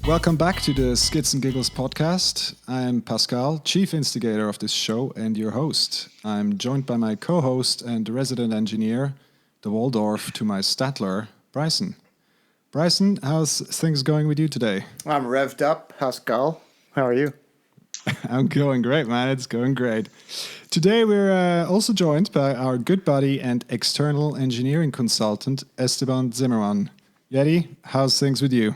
Welcome back to the Skits and Giggles podcast. I'm Pascal, chief instigator of this show and your host. I'm joined by my co-host and resident engineer, the Waldorf to my Statler, Bryson. Bryson, how's things going with you today? I'm revved up, Pascal. How are you? I'm going great, man. It's going great. Today we're also joined by our good buddy and external engineering consultant, Esteban Zimmermann. Yeti, how's things with you?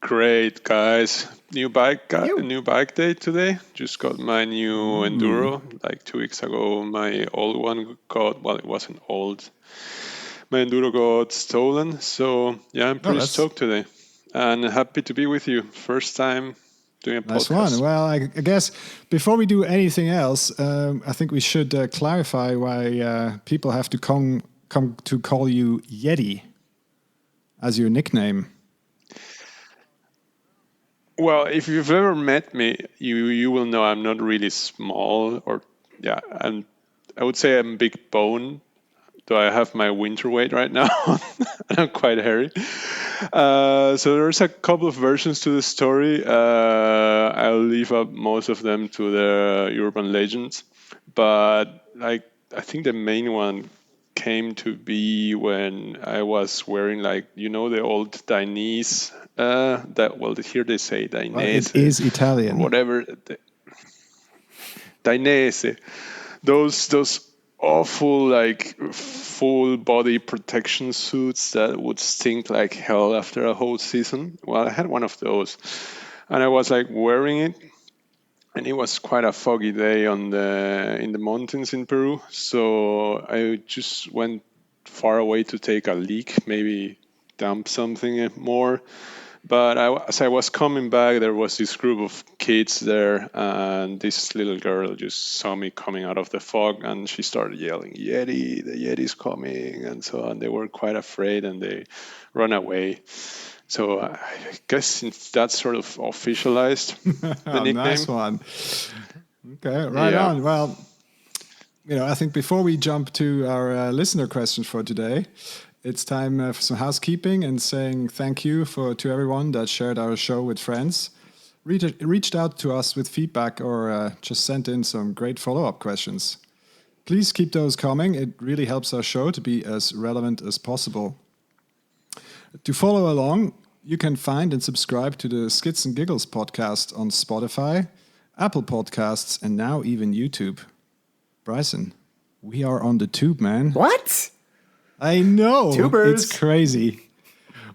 Great, guys. New bike day today. Just got my new Enduro like 2 weeks ago. My old one it wasn't old. My Enduro got stolen. So, yeah, I'm pretty stoked today. And happy to be with you. First time doing a podcast. Nice one. Well, I guess before we do anything else, I think we should clarify why people have to come to call you Yeti as your nickname. Well, if you've ever met me, you will know I'm not really small, and I would say I'm big bone, though I have my winter weight right now, and I'm quite hairy. So there's a couple of versions to the story. I'll leave up most of them to the urban legends, but I think the main one came to be when I was wearing the old Dainese. Here they say Dainese. Well, it is Italian. Whatever. Dainese. Those awful full body protection suits that would stink like hell after a whole season. Well, I had one of those, and I was wearing it, and it was quite a foggy day in the mountains in Peru. So I just went far away to take a leak, maybe dump something more. But as I was coming back, there was this group of kids there, and this little girl just saw me coming out of the fog, and she started yelling, "Yeti, the Yeti's coming," and so on. They were quite afraid, and they ran away. So I guess since that's sort of officialized the nickname. Nice one. Okay, right on. Well, I think before we jump to our listener questions for today, it's time for some housekeeping and saying thank you to everyone that shared our show with friends, reached out to us with feedback, or just sent in some great follow-up questions. Please keep those coming. It really helps our show to be as relevant as possible. To follow along, you can find and subscribe to the Skits and Giggles podcast on Spotify, Apple Podcasts, and now even YouTube. Bryson, we are on the tube, man. What? I know. Tubers. It's crazy.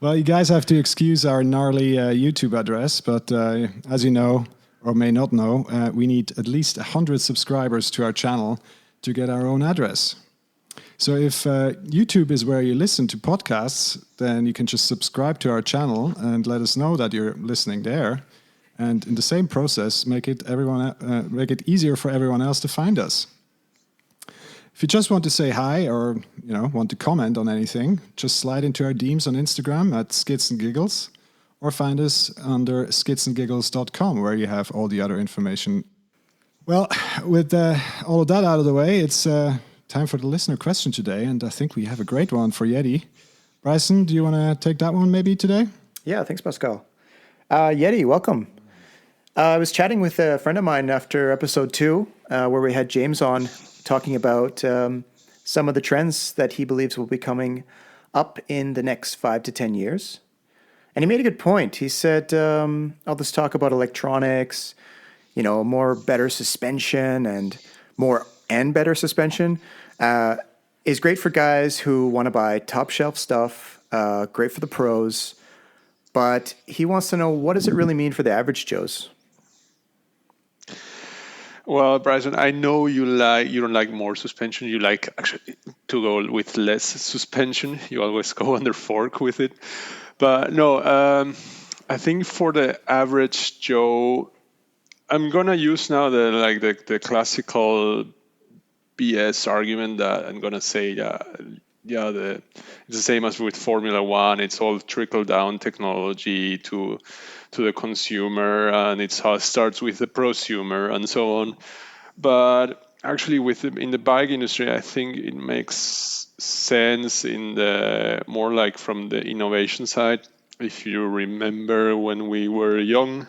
Well, you guys have to excuse our gnarly YouTube address, but as you know, or may not know, we need at least 100 subscribers to our channel to get our own address. So if YouTube is where you listen to podcasts, then you can just subscribe to our channel and let us know that you're listening there. And in the same process, make it easier for everyone else to find us. If you just want to say hi or want to comment on anything, just slide into our DMs on Instagram at Skits and Giggles, or find us under skitsandgiggles.com, where you have all the other information. Well, with all of that out of the way, it's time for the listener question today, and I think we have a great one for Yeti. Bryson, do you want to take that one maybe today? Yeah, thanks, Pascal. Yeti, welcome. I was chatting with a friend of mine after episode 2, where we had James on, talking about some of the trends that he believes will be coming up in the next 5 to 10 years. And he made a good point. He said, all this talk about electronics, better suspension and better suspension is great for guys who want to buy top shelf stuff, great for the pros. But he wants to know, what does it really mean for the average Joes? Well, Bryson, I know you don't like more suspension. You like actually to go with less suspension. You always go under fork with it. But no, I think for the average Joe, I'm gonna use now the classical BS argument that I'm gonna say it's the same as with Formula One. It's all trickle down technology to the consumer, and it's how it starts with the prosumer and so on. But actually, in the bike industry, I think it makes sense in the more like from the innovation side. if you remember when we were young,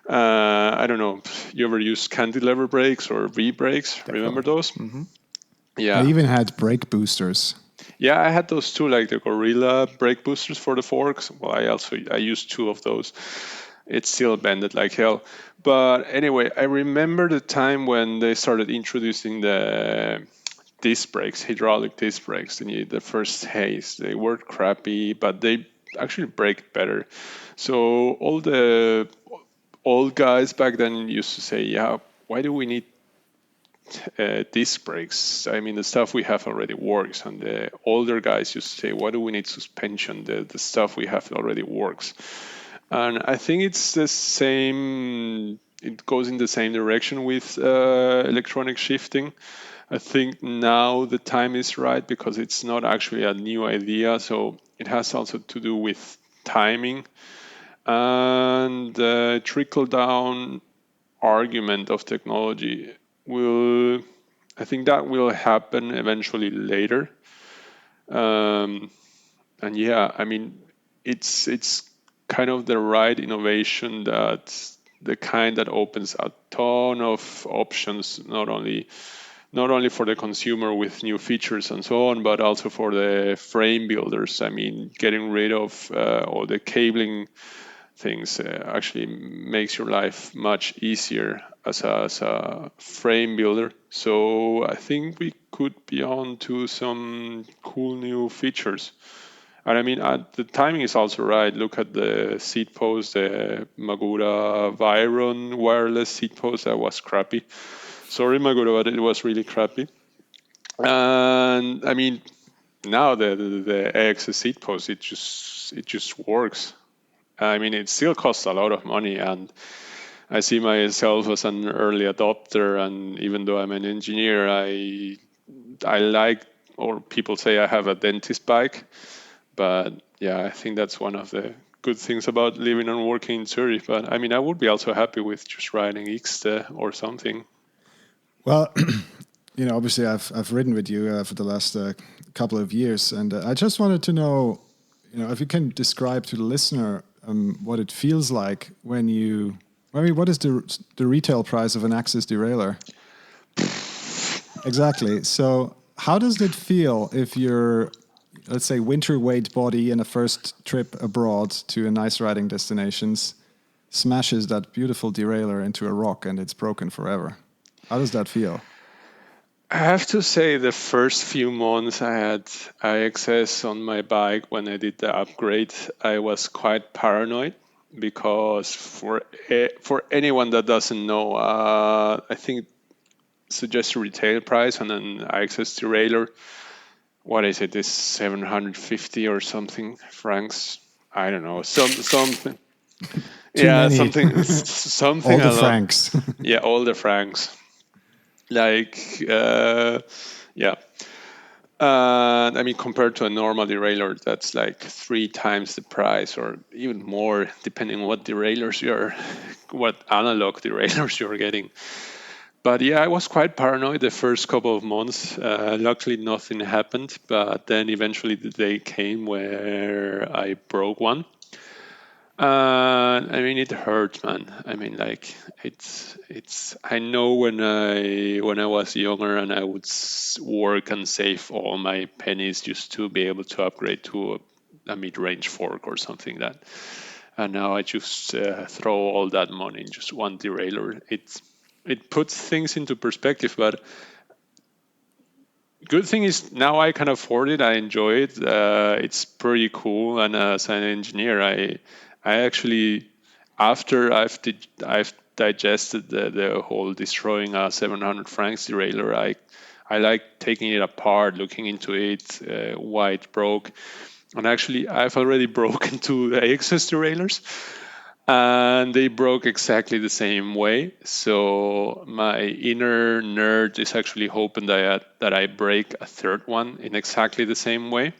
I don't know, you ever use cantilever brakes or V brakes? Remember Definitely. those? Mm-hmm. I Yeah. even had brake boosters. Yeah, I had those too, like the Gorilla brake boosters for the forks. Well, I used two of those. It still bended like hell. But anyway, I remember the time when they started introducing the disc brakes, hydraulic disc brakes. The first haze, they were crappy, but they actually braked better. So all the old guys back then used to say, "Yeah, why do we need disc brakes? I mean, the stuff we have already works." And the older guys used to say, "Why do we need suspension? The stuff we have already works." And I think it's the same. It goes in the same direction with electronic shifting. I think now the time is right because it's not actually a new idea. So it has also to do with timing and trickle down argument of technology will, I think that will happen eventually later. And yeah, I mean, it's kind of the right innovation, that the kind that opens a ton of options, not only for the consumer with new features and so on, but also for the frame builders. I mean, getting rid of all the cabling things actually makes your life much easier as a frame builder. So I think we could be on to some cool new features. And I mean, the timing is also right. Look at the seat post, the Magura Viron wireless seat post. That was crappy. Sorry, Magura, but it was really crappy. And I mean, now the AXS seat post, it just works. I mean, it still costs a lot of money, and I see myself as an early adopter. And even though I'm an engineer, I like, or people say I have a dentist bike. But yeah, I think that's one of the good things about living and working in Zurich. But I mean, I would be also happy with just riding Ixte or something. Well, obviously I've ridden with you for the last couple of years, and I just wanted to know, if you can describe to the listener what it feels like when you. I mean, what is the retail price of an Axis derailleur? Exactly. So, how does it feel if your, let's say, winter weight body in a first trip abroad to a nice riding destinations smashes that beautiful derailleur into a rock and it's broken forever? How does that feel? I have to say, the first few months I had IXS on my bike when I did the upgrade, I was quite paranoid because for anyone that doesn't know, I think suggested retail price on an IXS derailleur, what is it? Is 750 or something francs? I don't know. Something. Too Yeah, many. something All the a lot. francs. Yeah, all the francs. Like, yeah. I mean, compared to a normal derailleur, that's like 3 times the price, or even more, depending on what analog derailleurs you're getting. But yeah, I was quite paranoid the first couple of months. Luckily, nothing happened, but then eventually the day came where I broke one. I mean, it hurts, man. I mean, like it's. I know when I was younger and I would work and save all my pennies just to be able to upgrade to a mid-range fork or something that. And now I just throw all that money in just one derailleur. It puts things into perspective, but good thing is now I can afford it. I enjoy it. It's pretty cool. And as an engineer, I actually, after I've digested the whole destroying a 700 francs derailleur, I like taking it apart, looking into it, why it broke. And actually, I've already broken two AXS derailleurs, and they broke exactly the same way. So my inner nerd is actually hoping that I break a third one in exactly the same way,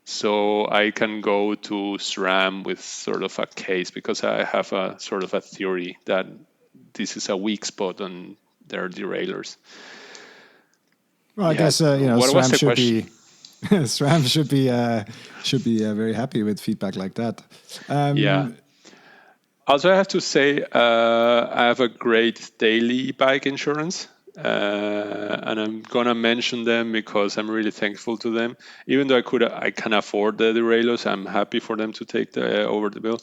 so I can go to SRAM with sort of a case, because I have a sort of a theory that this is a weak spot on their derailleurs. Well, I Yeah. guess What was SRAM the should question? be SRAM should be very happy with feedback like that. Yeah. Also, I have to say, I have a great daily bike insurance, and I'm gonna mention them because I'm really thankful to them. Even though I can afford the derailleurs, I'm happy for them to take the over the bill.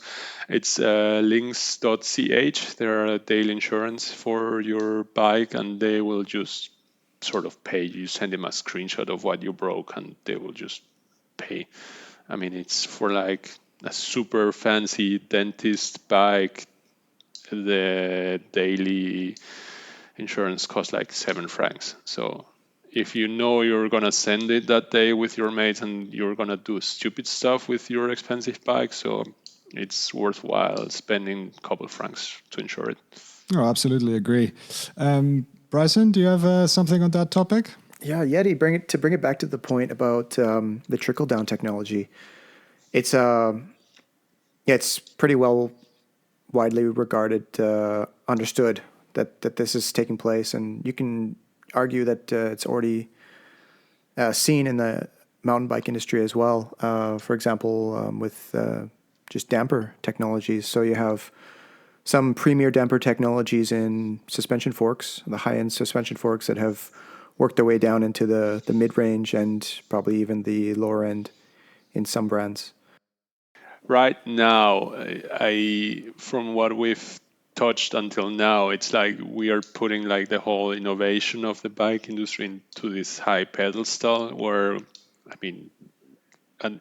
It's links.ch. They're a daily insurance for your bike, and they will just sort of pay you. Send them a screenshot of what you broke, and they will just pay. I mean, it's for like a super fancy dentist bike. The daily insurance costs like 7 francs. So if you know you're gonna send it that day with your mates and you're gonna do stupid stuff with your expensive bike, so it's worthwhile spending a couple of francs to insure it. Oh, absolutely agree. Bryson, do you have something on that topic? Yeah, Yeti, bring it back to the point about the trickle down technology. It's it's pretty well widely regarded, understood that this is taking place, and you can argue that it's already seen in the mountain bike industry as well. For example, with just damper technologies. So you have some premier damper technologies in suspension forks, the high-end suspension forks that have worked their way down into the mid-range and probably even the lower end in some brands. Right now, I from what we've touched until now, it's like we are putting like the whole innovation of the bike industry into this high pedestal where, I mean, and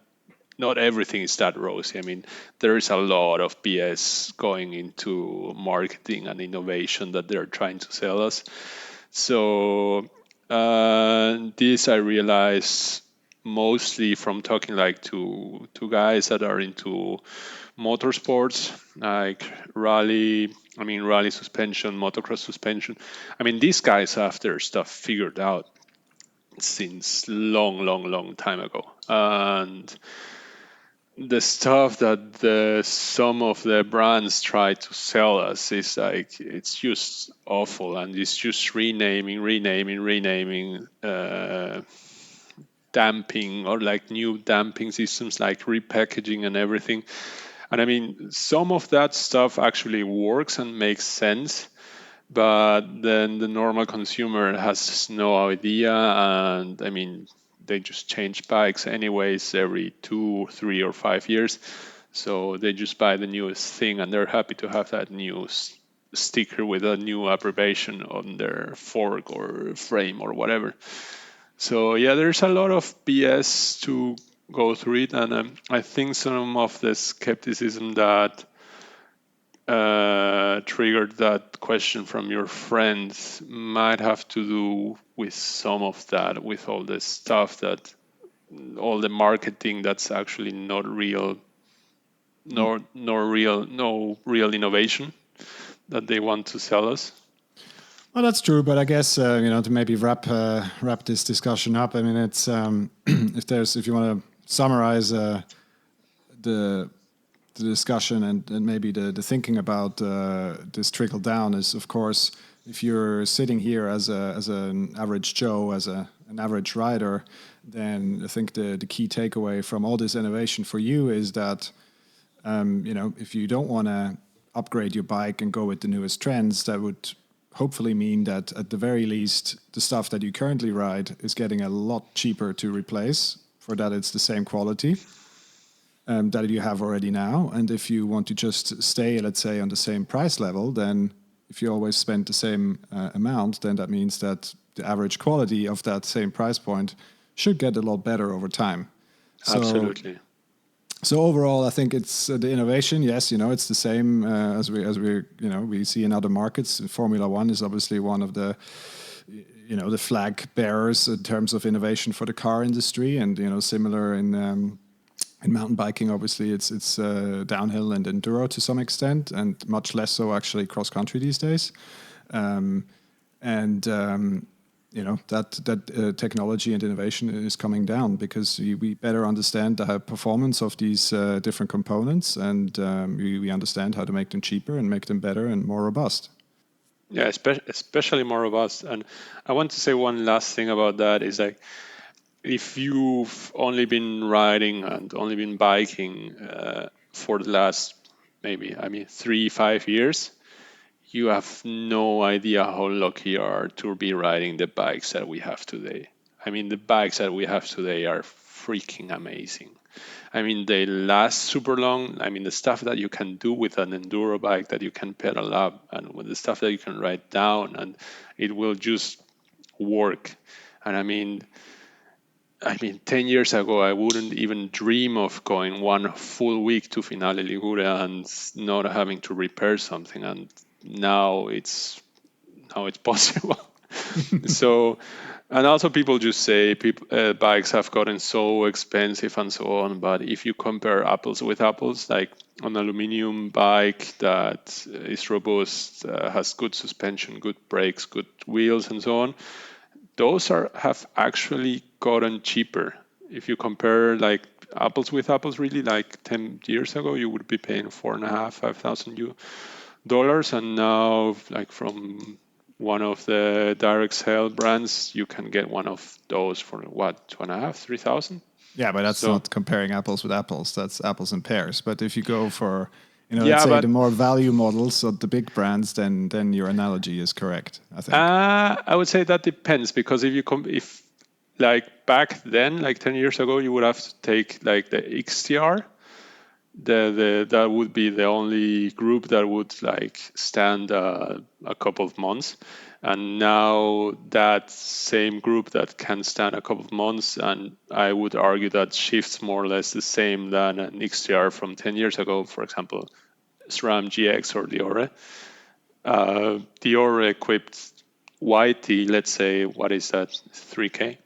not everything is that rosy. I mean, there is a lot of BS going into marketing and innovation that they're trying to sell us. So this I realize mostly from talking like to guys that are into motorsports, like rally suspension, motocross suspension. I mean, these guys have their stuff figured out since long time ago, and the stuff that some of the brands try to sell us is like it's just awful, and it's just renaming damping or like new damping systems, like repackaging and everything. And I mean, some of that stuff actually works and makes sense, but then the normal consumer has no idea. And I mean, they just change bikes anyways every 2, 3, or 5 years. So they just buy the newest thing and they're happy to have that new sticker with a new abbreviation on their fork or frame or whatever. So yeah, there's a lot of BS to go through it. And I think some of the skepticism that triggered that question from your friends might have to do with some of that, with all the stuff that, all the marketing that's actually not real, no real innovation that they want to sell us. Well, that's true, but I guess to maybe wrap this discussion up. I mean, it's if you want to summarize the discussion and maybe the thinking about this trickle down is, of course, if you're sitting here as an average Joe, as an average rider, then I think the key takeaway from all this innovation for you is that if you don't want to upgrade your bike and go with the newest trends, that would hopefully mean that at the very least the stuff that you currently ride is getting a lot cheaper to replace, for that it's the same quality that you have already now. And if you want to just stay, let's say, on the same price level, then if you always spend the same amount, then that means that the average quality of that same price point should get a lot better over time. Absolutely. So overall, I think it's the innovation. Yes, it's the same as we see in other markets. Formula One is obviously one of the the flag bearers in terms of innovation for the car industry, and similar in mountain biking. Obviously, it's downhill and enduro to some extent, and much less so actually cross country these days. That technology and innovation is coming down because we better understand the performance of these different components, and we understand how to make them cheaper and make them better and more robust. Yeah, especially more robust. And I want to say one last thing about that is like, if you've only been riding and only been biking for the last maybe 3-5 years, you have no idea how lucky you are to be riding the bikes that we have today. The bikes that we have today are freaking amazing. They last super long. The stuff that you can do with an enduro bike, that you can pedal up, and with the stuff that you can ride down, and it will just work. And 10 years ago, I wouldn't even dream of going one full week to Finale Ligure and not having to repair something. And now it's possible. So, and also people just say bikes have gotten so expensive and so on. But if you compare apples with apples, like an aluminum bike that is robust, has good suspension, good brakes, good wheels, and so on, those have actually gotten cheaper. If you compare like apples with apples, really, like 10 years ago, you would be paying $4,500-5,000, and now, like from one of the direct sale brands, you can get one of those for what, 2,500-3,000. Yeah, but that's not comparing apples with apples. That's apples and pears. But if you go for, Yeah, let's say the more value models of the big brands, then your analogy is correct, I think. I would say that depends, because if like back then, like 10 years ago, you would have to take like the XTR. That would be the only group that would like stand a couple of months. And now that same group that can stand a couple of months, and I would argue that shifts more or less the same than an XTR from 10 years ago, for example, SRAM GX or Diore. Diore equipped Yeti, let's say, what is that, 3K?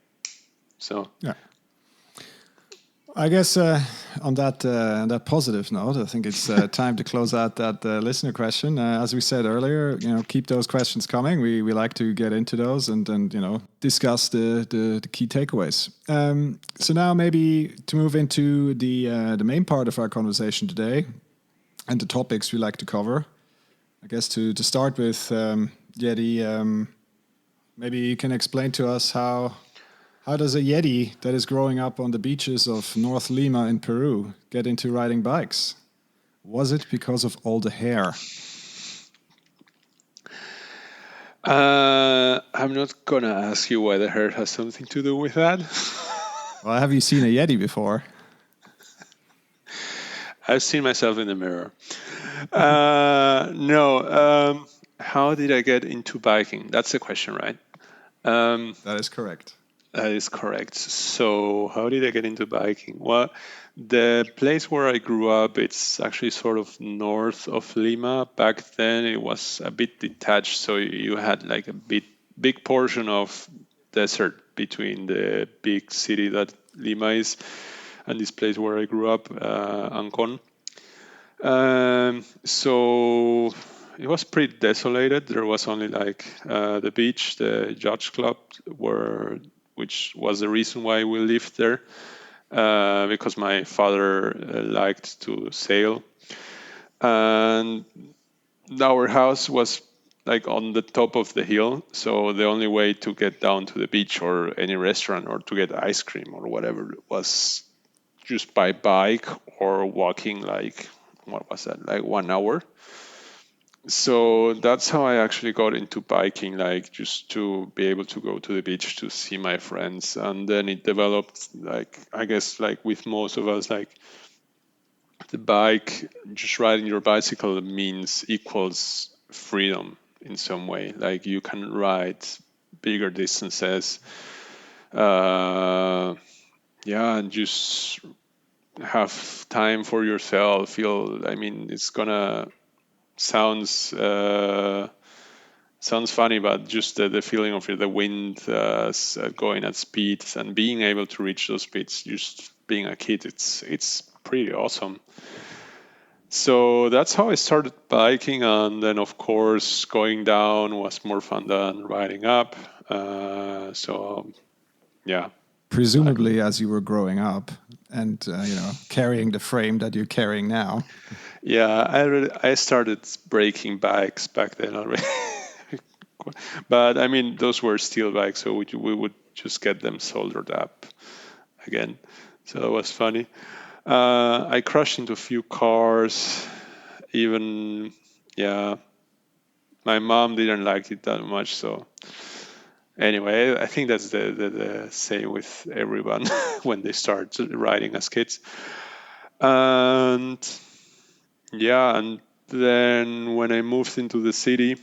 So yeah. I guess on that positive note, I think it's time to close out that listener question. As we said earlier, keep those questions coming. We like to get into those and discuss the key takeaways. So now maybe to move into the main part of our conversation today and the topics we like to cover. I guess to start with, Yeti, maybe you can explain to us how does a Yeti that is growing up on the beaches of North Lima in Peru get into riding bikes? Was it because of all the hair? I'm not going to ask you why the hair has something to do with that. Well, have you seen a Yeti before? I've seen myself in the mirror. No. How did I get into biking? That's the question, right? That is correct. That is correct. So how did I get into biking? Well, the place where I grew up, it's actually sort of north of Lima. Back then it was a bit detached, so you had like a big portion of desert between the big city that Lima is and this place where I grew up, Ancon. So it was pretty desolated. There was only like the beach, the yacht club, which was the reason why we lived there, because my father liked to sail, and our house was like on the top of the hill. So the only way to get down to the beach or any restaurant or to get ice cream or whatever was just by bike or walking, like, what was that, like 1 hour. So that's how I actually got into biking, like just to be able to go to the beach to see my friends. And then it developed, like, I guess, like with most of us, like the bike, just riding your bicycle equals freedom in some way. Like you can ride bigger distances, and just have time for yourself. It's gonna sounds funny, but just the feeling of the wind going at speeds and being able to reach those speeds, just being a kid, it's pretty awesome. So that's how I started biking, and then of course going down was more fun than riding up. Yeah. Presumably, as you were growing up and carrying the frame that you're carrying now. Yeah, I started breaking bikes back then already. But those were steel bikes, so we would just get them soldered up again. So that was funny. I crashed into a few cars. Even, yeah, my mom didn't like it that much. So anyway, I think that's the same with everyone when they start riding as kids. And yeah, and then when I moved into the city,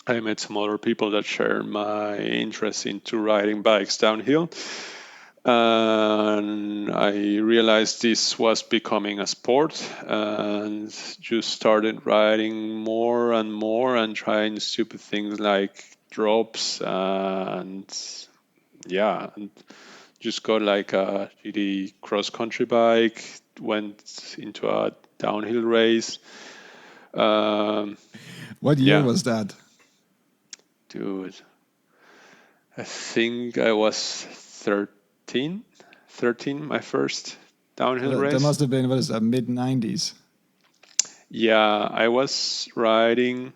I met some other people that share my interest into riding bikes downhill. And I realized this was becoming a sport, and just started riding more and more and trying stupid things like drops and yeah, and just got like a GT cross country bike, went into a downhill race. What year Yeah, was that? dude, I think I was 13, 13, my first So downhill that race. must have been, what is that, mid 90s? Yeah, I was riding.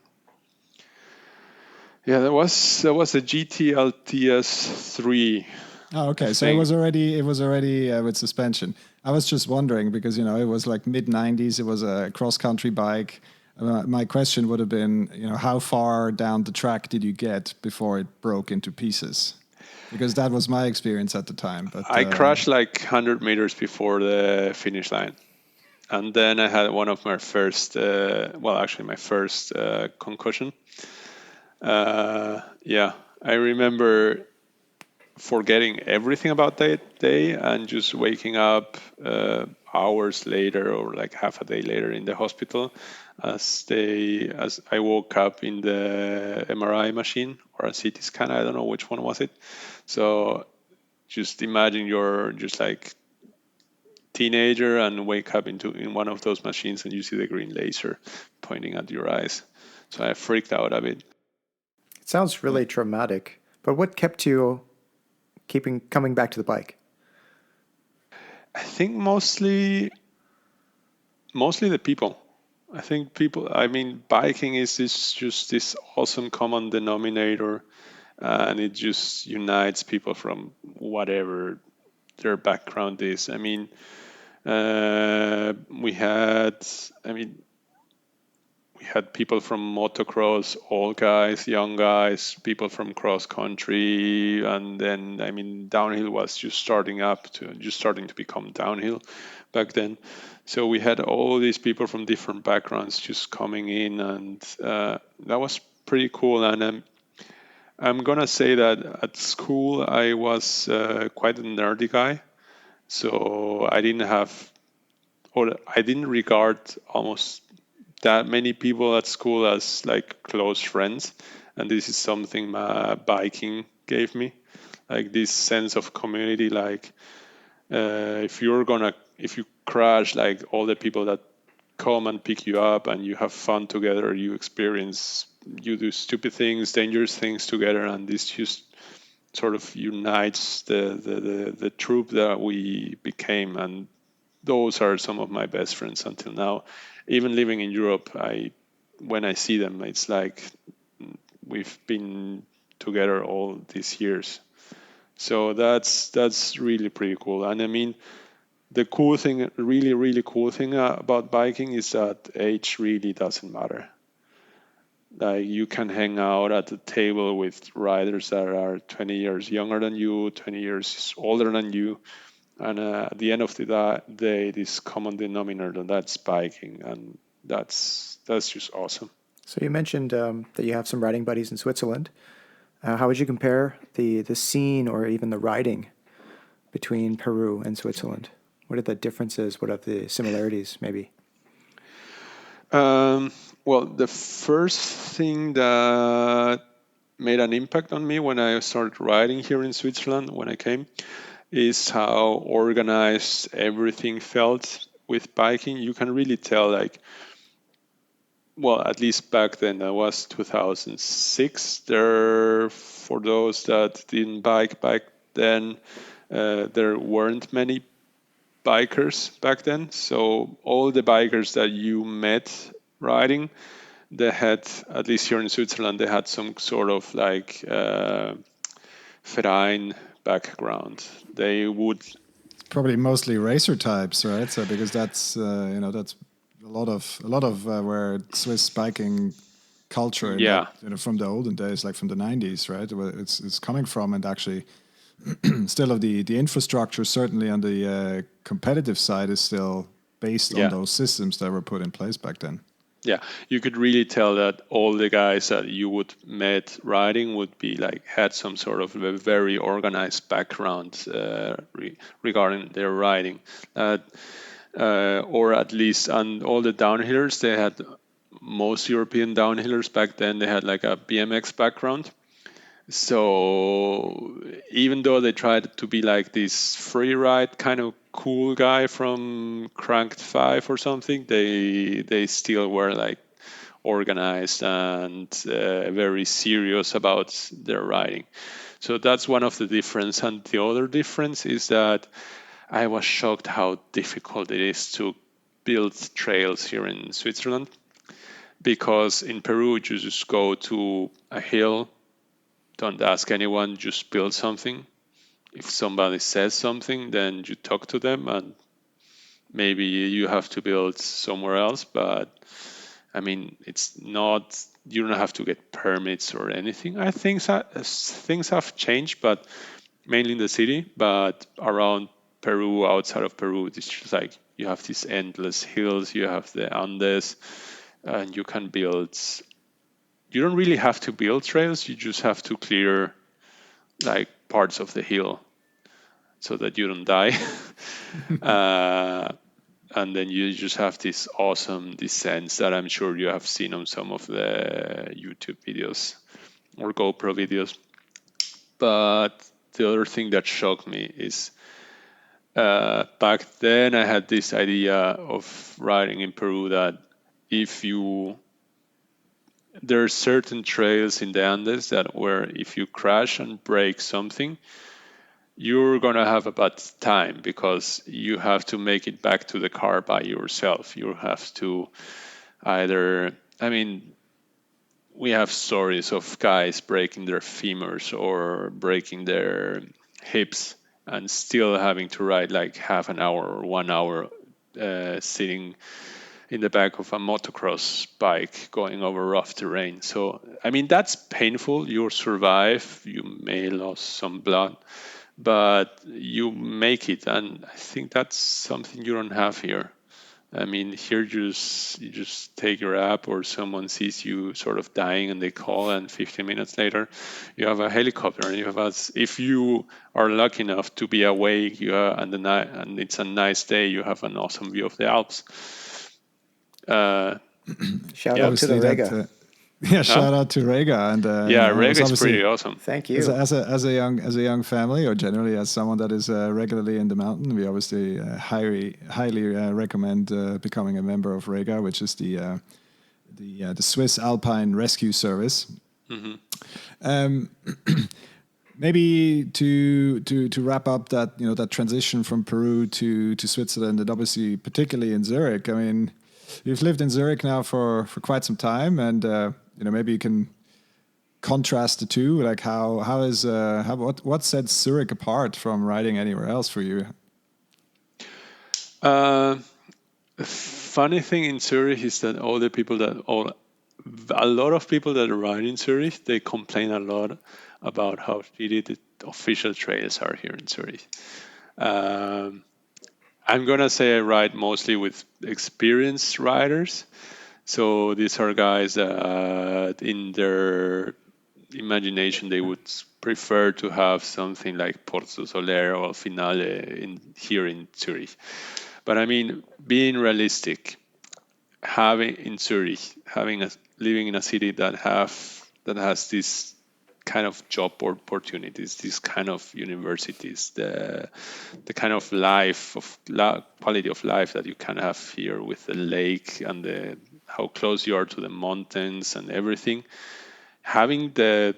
Yeah, that was a GTLTS 3, Oh, I okay. So think. it was already with suspension. I was just wondering because it was like mid '90s. It was a cross country bike. My question would have been, how far down the track did you get before it broke into pieces? Because that was my experience at the time. But I crashed like 100 meters before the finish line. And then I had one of my first, actually my first concussion. Yeah, I remember forgetting everything about that day and just waking up hours later or like half a day later in the hospital as I woke up in the MRI machine or a CT scan. I don't know which one was it. So just imagine you're just like teenager and wake up in one of those machines and you see the green laser pointing at your eyes. So I freaked out a bit. It sounds really traumatic. But what kept you coming back to the bike? I think mostly the people. I think people. I mean, biking is just this awesome common denominator, and it just unites people from whatever their background is. I mean, we had. I mean, we had people from motocross, old guys, young guys, people from cross country, and then I mean downhill was just starting to become downhill back then. So we had all these people from different backgrounds just coming in, and that was pretty cool. And I'm gonna say that at school I was quite a nerdy guy, so I didn't regard almost that many people at school as like close friends, and this is something my biking gave me, like this sense of community. Like if you crash, like all the people that come and pick you up and you have fun together, you do stupid things, dangerous things together, and this just sort of unites the troop that we became. And those are some of my best friends until now. Even living in Europe, when I see them, it's like we've been together all these years. So that's really pretty cool. And I mean, the cool thing, really really cool thing about biking is that age really doesn't matter. Like you can hang out at the table with riders that are 20 years younger than you, 20 years older than you, and at the end of the day, this common denominator, that's biking, and that's just awesome. So you mentioned that you have some riding buddies in Switzerland. How would you compare the scene or even the riding between Peru and Switzerland? What are the differences? What are the similarities, maybe? Well, the first thing that made an impact on me when I started riding here in Switzerland, when I came, is how organized everything felt with biking. You can really tell, like, well, at least back then, that was 2006. For those that didn't bike back then, there weren't many bikers back then. So all the bikers that you met riding, they had, at least here in Switzerland, they had some sort of like Verein background. They would, Probably mostly racer types, right? So because that's that's a lot of where Swiss biking culture in that yeah, from the olden days, like from the 90s, right? Where it's coming from, and actually still of the infrastructure certainly on the competitive side is still based on yeah. those systems that were put in place back then. Yeah, you could really tell that all the guys that you would met riding would be like had some sort of a very organized background regarding their riding, or at least on all the downhillers. They had most European downhillers back then. They had like a BMX background. So even though they tried to be like this free ride kind of cool guy from Cranked 5 or something, they still were like organized and very serious about their riding. So that's one of the difference. And the other difference is that I was shocked how difficult it is to build trails here in Switzerland, because in Peru you just go to a hill, don't ask anyone, just build something. If somebody says something, then you talk to them, and maybe you have to build somewhere else. But I mean, it's not, you don't have to get permits or anything. I think things have changed, but mainly in the city. But around Peru, outside of Peru, it's just like you have these endless hills, you have the Andes, and you can build. You don't really have to build trails, you just have to clear like parts of the hill so that you don't die. uh, and then you just have these awesome descents that I'm sure you have seen on some of the YouTube videos or GoPro videos. But the other thing that shocked me is back then I had this idea of riding in Peru that if you there are certain trails in the Andes that where if you crash and break something, you're going to have a bad time because you have to make it back to the car by yourself. You have to either, I mean, we have stories of guys breaking their femurs or breaking their hips and still having to ride like half an hour or 1 hour sitting in the back of a motocross bike going over rough terrain. So, I mean, that's painful. You survive, you may lose some blood, but you make it. And I think that's something you don't have here. I mean, here you just take your app, or someone sees you sort of dying and they call, and 15 minutes later you have a helicopter, and you have if you are lucky enough to be awake, and it's a nice day, you have an awesome view of the Alps. Shout out to the Obviously, Rega. shout out to Rega, and Rega is pretty awesome. Thank you. As a young family, or generally as someone that is regularly in the mountain, we obviously highly recommend becoming a member of Rega, which is the Swiss Alpine Rescue Service. Maybe to wrap up that that transition from Peru to Switzerland, and obviously particularly in Zurich. I mean, you've lived in Zurich now for quite some time, and maybe you can contrast the two. Like what sets Zurich apart from riding anywhere else for you? Funny thing in Zurich is that a lot of people that ride in Zurich, they complain a lot about how shitty the official trails are here in Zurich. I'm gonna say I ride mostly with experienced riders. So these are guys that in their imagination they would prefer to have something like Porto Soler or Finale here in Zurich. But I mean, being realistic, living in a city that has this kind of job opportunities, these kind of universities, the kind of quality of life that you can have here with the lake and how close you are to the mountains and everything. Having the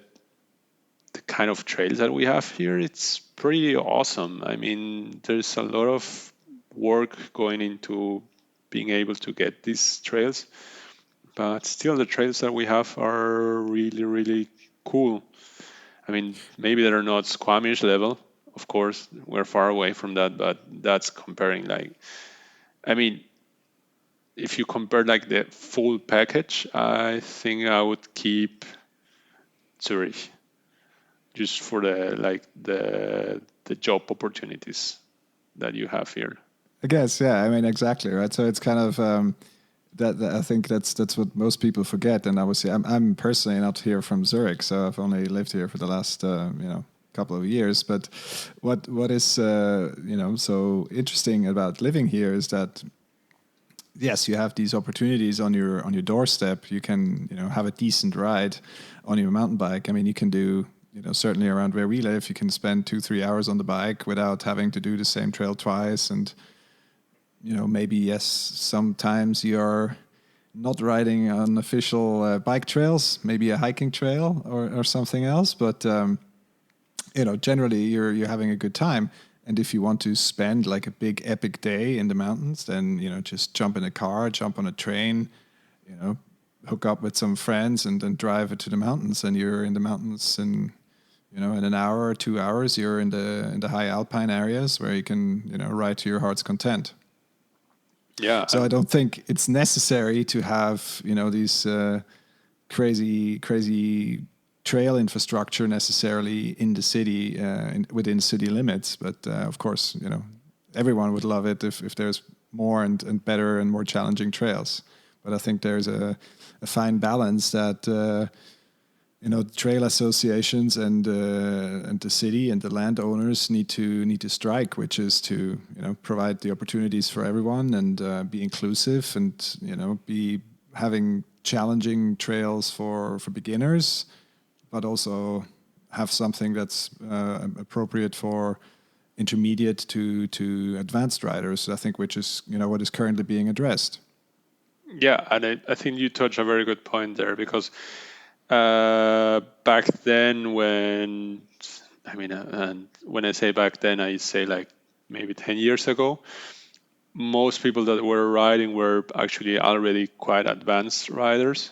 kind of trails that we have here, it's pretty awesome. I mean, there's a lot of work going into being able to get these trails, but still the trails that we have are really, really cool. I mean, maybe they're not Squamish level, Of course, we're far away from that, but that's comparing like, I mean, if you compare like the full package, I think I would keep Zurich just for the job opportunities that you have here. I guess, yeah. I mean, exactly, right? So it's kind of that I think that's what most people forget. And obviously, I'm personally not here from Zurich, so I've only lived here for the last couple of years. But what is so interesting about living here is that yes, you have these opportunities on your doorstep. You can have a decent ride on your mountain bike. I mean, you can do certainly around where we live, you can spend 2-3 hours on the bike without having to do the same trail twice. And maybe yes, sometimes you're not riding on official bike trails, maybe a hiking trail or something else, but generally you're having a good time. And if you want to spend like a big epic day in the mountains, then just jump in a car, jump on a train, hook up with some friends and then drive it to the mountains, and you're in the mountains in in an hour or 2 hours. You're in the high alpine areas where you can ride to your heart's content. Yeah. So I don't think it's necessary to have these crazy trail infrastructure necessarily in the city within city limits. But of course, everyone would love it if there's more and better and more challenging trails. But I think there's a fine balance that trail associations and the city and the landowners need to strike, which is to provide the opportunities for everyone and be inclusive and be having challenging trails for beginners, but also have something that's appropriate for intermediate to advanced riders. I think, which is what is currently being addressed. Yeah, and I think you touch a very good point there, because back then and when I say back then, I say like maybe 10 years ago, most people that were riding were actually already quite advanced riders,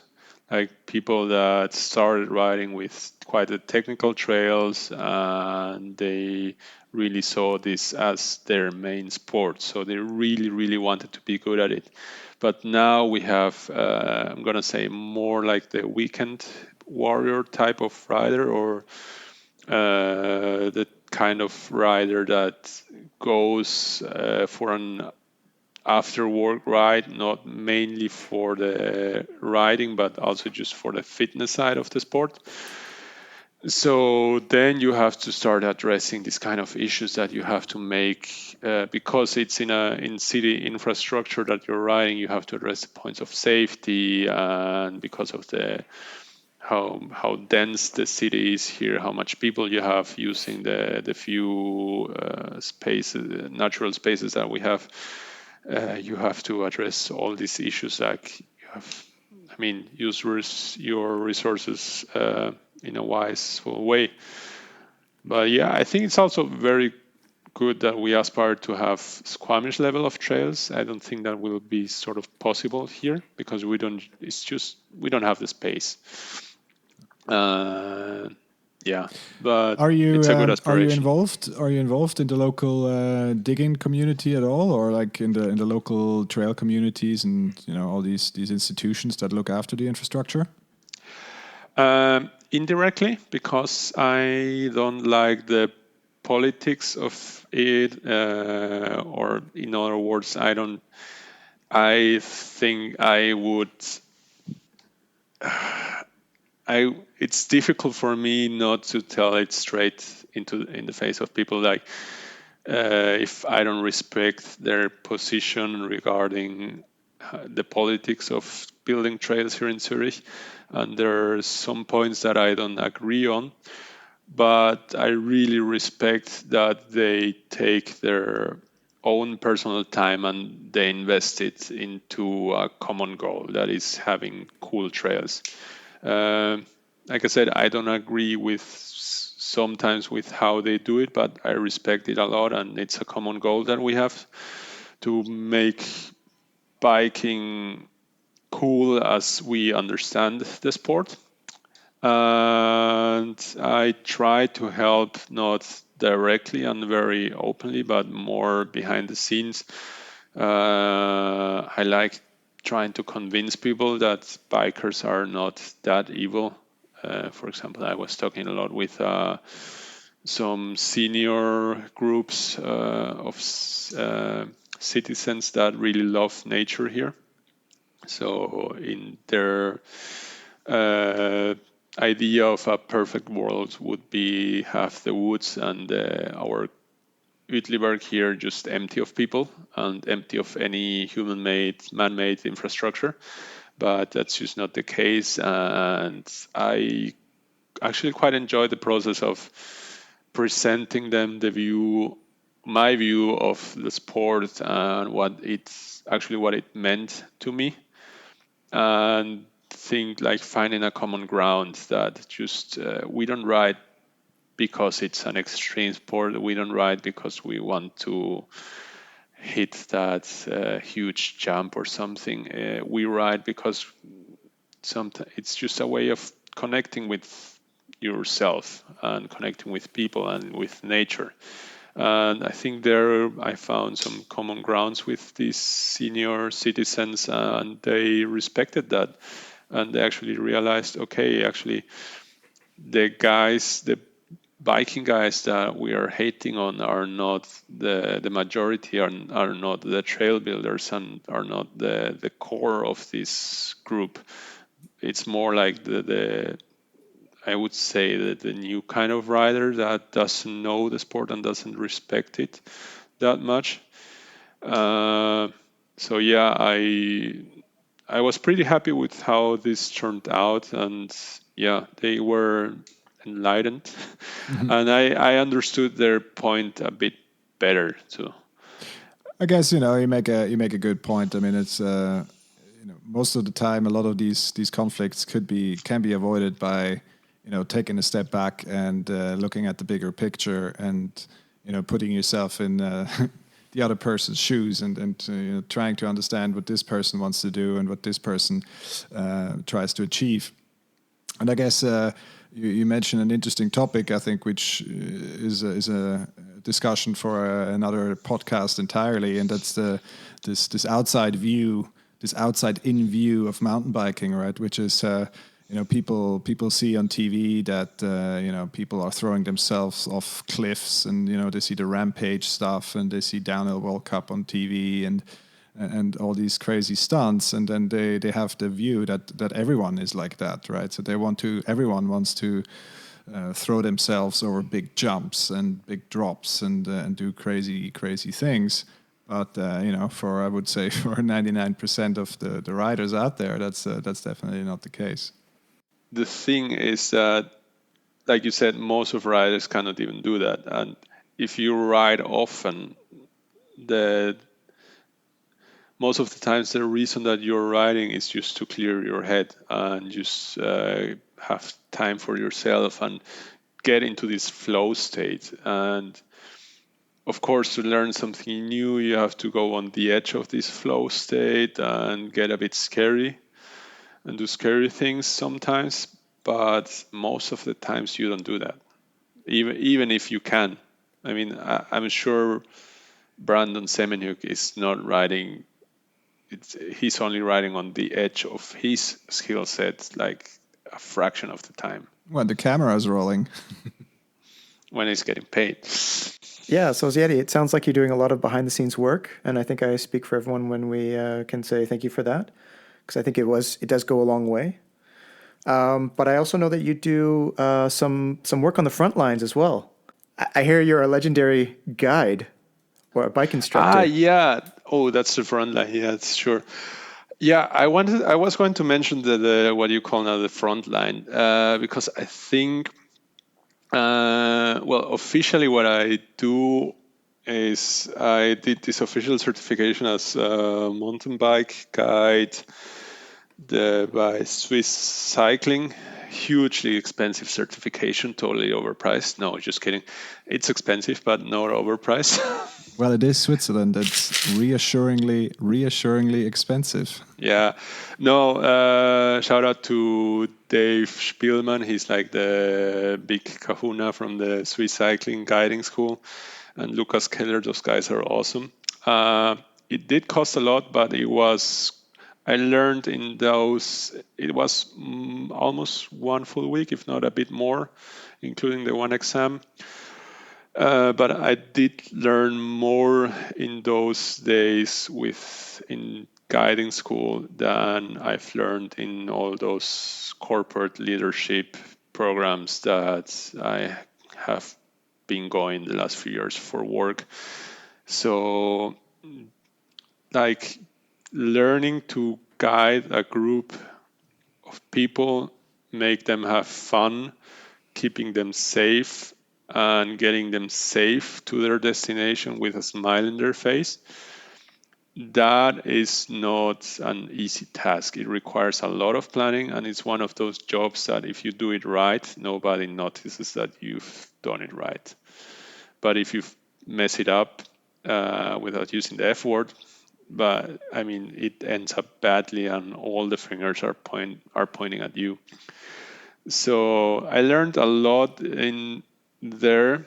like people that started riding with quite the technical trails, and they really saw this as their main sport. So they really, really wanted to be good at it. But now we have, I'm going to say, more like the weekend warrior type of rider, or the kind of rider that goes for an after work ride, not mainly for the riding, but also just for the fitness side of the sport. So then you have to start addressing these kind of issues that you have to make, because it's in city infrastructure that you're riding. You have to address the points of safety, and because of the how dense the city is here, how much people you have using the few spaces, natural spaces that we have. You have to address all these issues, like you have, use your resources in a wise way. But yeah, I think it's also very good that we aspire to have Squamish level of trails. I don't think that will be sort of possible here, because we don't have the space. Yeah, but it's a good aspiration. Are you involved in the local digging community at all, or like in the local trail communities and all these institutions that look after the infrastructure? Indirectly, because I don't like the politics of it, or in other words, I think I would. It's difficult for me not to tell it straight in the face of people, like if I don't respect their position regarding the politics of building trails here in Zurich, and there are some points that I don't agree on, but I really respect that they take their own personal time and they invest it into a common goal, that is having cool trails. Like I said, I don't agree with sometimes with how they do it, but I respect it a lot, and it's a common goal that we have to make biking cool as we understand the sport. And I try to help not directly and very openly, but more behind the scenes. I like trying to convince people that bikers are not that evil. For example, I was talking a lot with some senior groups of citizens that really love nature here. So in their idea of a perfect world would be have the woods and our Uetliberg here just empty of people and empty of any human-made, man-made infrastructure. But that's just not the case. And I actually quite enjoy the process of presenting them my view of the sport and what it meant to me. And think like finding a common ground that just we don't ride because it's an extreme sport. We don't ride because we want to hit that huge jump or something. We ride because it's just a way of connecting with yourself and connecting with people and with nature. And I think there I found some common grounds with these senior citizens, and they respected that. And they actually realized, okay, actually, the biking guys that we are hating on are not the majority, are not the trail builders, and are not the core of this group. It's more like the I would say that the new kind of rider that doesn't know the sport and doesn't respect it that much. So yeah, I was pretty happy with how this turned out, and yeah, they were enlightened, and I understood their point a bit better too. I guess you make a good point. I mean, it's most of the time a lot of these conflicts can be avoided by taking a step back and looking at the bigger picture and putting yourself in the other person's shoes and trying to understand what this person wants to do and what this person tries to achieve. And I guess you mentioned an interesting topic, I think, which is a discussion for another podcast entirely, and that's this outside view, this outside in view of mountain biking, right? Which is people see on TV that people are throwing themselves off cliffs, and they see the rampage stuff, and they see downhill World Cup on TV, and all these crazy stunts, and then they have the view that everyone is like that, right? So everyone wants to throw themselves over big jumps and big drops and do crazy things. But I would say for 99% of the riders out there, that's definitely not the case. The thing is that, like you said, most of riders cannot even do that, and if you ride often, most of the times the reason that you're riding is just to clear your head and just have time for yourself and get into this flow state. And of course, to learn something new, you have to go on the edge of this flow state and get a bit scary and do scary things sometimes. But most of the times you don't do that, even if you can. I mean, I'm sure Brandon Semenuk is not riding. He's only riding on the edge of his skill set, like a fraction of the time. When the camera is rolling. When he's getting paid. Yeah, so Yeti, it sounds like you're doing a lot of behind-the-scenes work, and I think I speak for everyone when we can say thank you for that, because I think it does go a long way. But I also know that you do some work on the front lines as well. I hear you're a legendary guide or a bike instructor. Yeah. Oh, that's the front line. Yeah, that's sure. Yeah, I was going to mention the what you call now the front line because I think, officially what I do is I did this official certification as a mountain bike guide by Swiss Cycling. Hugely expensive certification, totally overpriced. No, just kidding. It's expensive, but not overpriced. Well, it is Switzerland. It's reassuringly expensive. Yeah. No, shout out to Dave Spielmann. He's like the big kahuna from the Swiss Cycling Guiding School. And Lucas Keller, those guys are awesome. It did cost a lot, but I learned in those, it was almost one full week, if not a bit more, including the one exam. But I did learn more in those days in guiding school than I've learned in all those corporate leadership programs that I have been going the last few years for work. So, like, learning to guide a group of people, make them have fun, keeping them safe, and getting them safe to their destination with a smile in their face, that is not an easy task. It requires a lot of planning, and it's one of those jobs that if you do it right, nobody notices that you've done it right. But if you mess it up without using the F word, but I mean, it ends up badly, and all the fingers are pointing at you. So I learned a lot in there.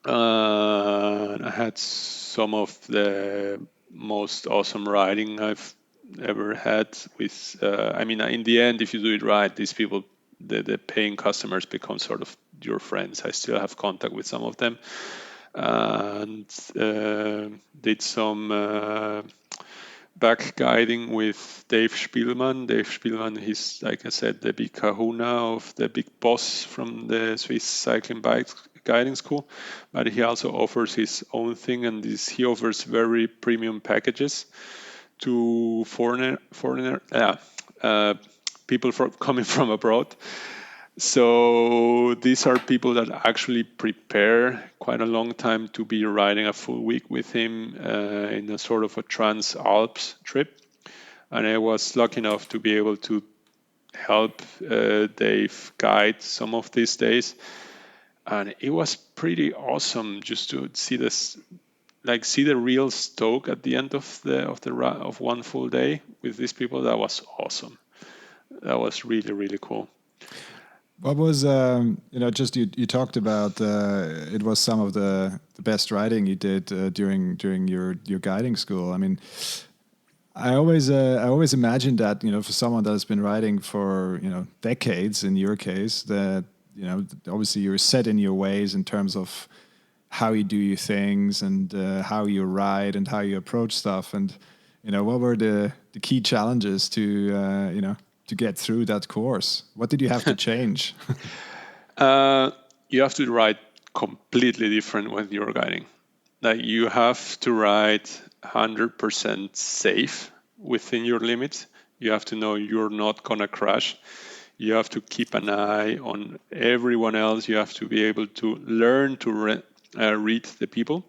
I had some of the most awesome riding I've ever had with, I mean, in the end, if you do it right, these people, the paying customers become sort of your friends. I still have contact with some of them, and did some back guiding with Dave Spielmann. Dave Spielmann, he's, like I said, the big kahuna of the big boss from the Swiss Cycling Bike Guiding School. But he also offers his own thing, and he offers very premium packages to people coming from abroad. So these are people that actually prepare quite a long time to be riding a full week with him in a sort of a Trans-Alps trip. And I was lucky enough to be able to help Dave guide some of these days. And it was pretty awesome just to see this, like see the real stoke at the end of one full day with these people. That was awesome. That was really, really cool. What was, just you talked about it was some of the best riding you did during your guiding school. I mean, I always imagined that, for someone that has been riding for, decades in your case, that, obviously you're set in your ways in terms of how you do your things and how you ride and how you approach stuff. And, what were the key challenges to, to get through that course? What did you have to change? You have to ride completely different when you're guiding. Like you have to ride 100% safe within your limits. You have to know you're not gonna crash. You have to keep an eye on everyone else. You have to be able to learn to read the people.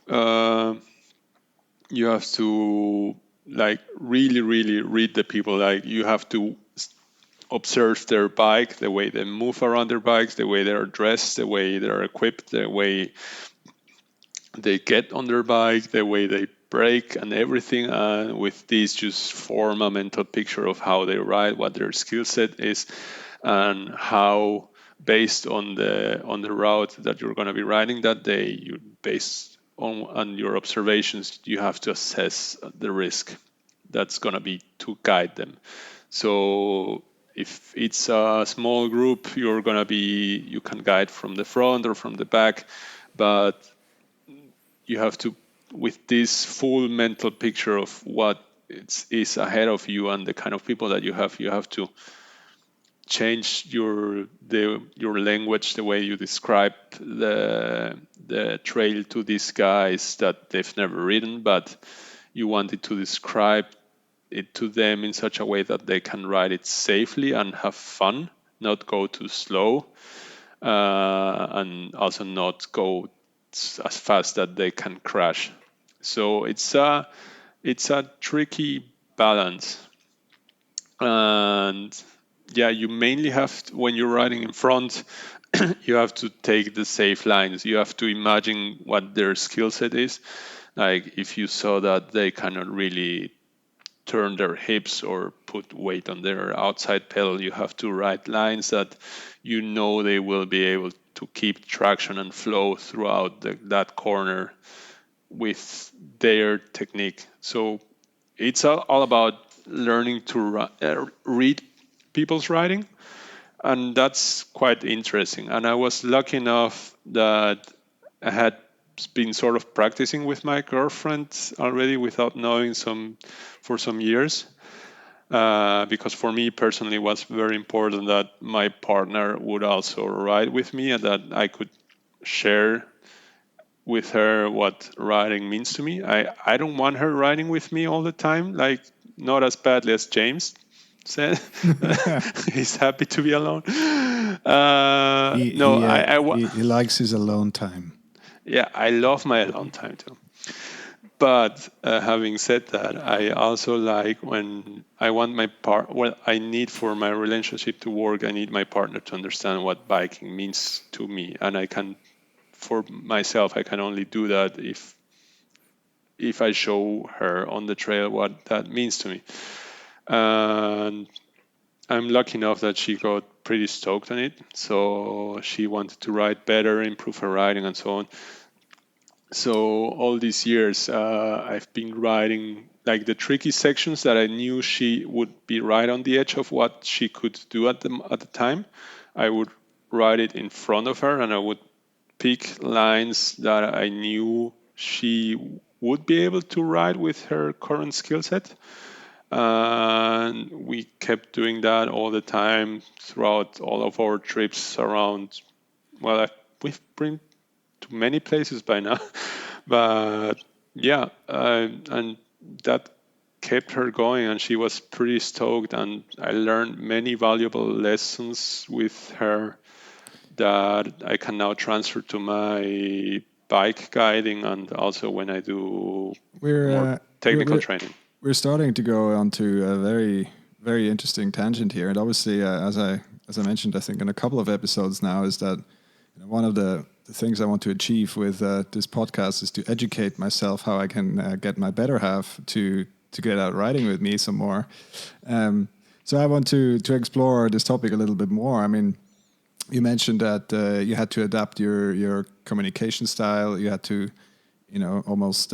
You have to really read the people. Like you have to observe their bike, the way they move around their bikes, the way they're dressed, the way they're equipped, the way they get on their bike, the way they brake, and everything. And with this, just form a mental picture of how they ride, what their skill set is, and how, based on the route that you're going to be riding that day, based on your observations, you have to assess the risk that's going to be to guide them. So if it's a small group, you can guide from the front or from the back, but you have to, with this full mental picture of what is ahead of you and the kind of people that you have to change your language, the way you describe the trail to these guys that they've never ridden, but you wanted to describe it to them in such a way that they can ride it safely and have fun, not go too slow, and also not go as fast that they can crash. So it's a tricky balance. And yeah, you mainly have to, when you're riding in front, you have to take the safe lines. You have to imagine what their skill set is. Like if you saw that they cannot really turn their hips or put weight on their outside pedal, you have to ride lines that you know they will be able to keep traction and flow throughout that corner with their technique. So it's all about learning to read people's riding, and that's quite interesting. And I was lucky enough that I had been sort of practicing with my girlfriend already without knowing for some years. Because for me personally, it was very important that my partner would also ride with me and that I could share with her what riding means to me. I don't want her riding with me all the time, like not as badly as James said. He's happy to be alone. He No, he, uh, he likes his alone time. yeah, I love my alone time too. But having said that, I also like when I want my well, I need for my relationship to work, I need my partner to understand what biking means to me. And I can, for myself, I can only do that if I show her on the trail what that means to me. And I'm lucky enough that she got pretty stoked on it. So she wanted to ride better, improve her riding, and so on. So all these years, I've been riding like the tricky sections that I knew she would be right on the edge of what she could do at the time. I would ride it in front of her, and I would pick lines that I knew she would be able to ride with her current skill set. And we kept doing that all the time throughout all of our trips around. Well, we've been to many places by now, but yeah, and that kept her going, and she was pretty stoked. And I learned many valuable lessons with her that I can now transfer to my bike guiding and also when I do We're more uh, we're, technical we're training. we're starting to go onto a very interesting tangent here, and obviously, as I mentioned, I think in a couple of episodes now, is that one of the things I want to achieve with this podcast is to educate myself how I can get my better half to get out riding with me some more. So I want to explore this topic a little bit more. I mean, you mentioned that you had to adapt your communication style. You had to, almost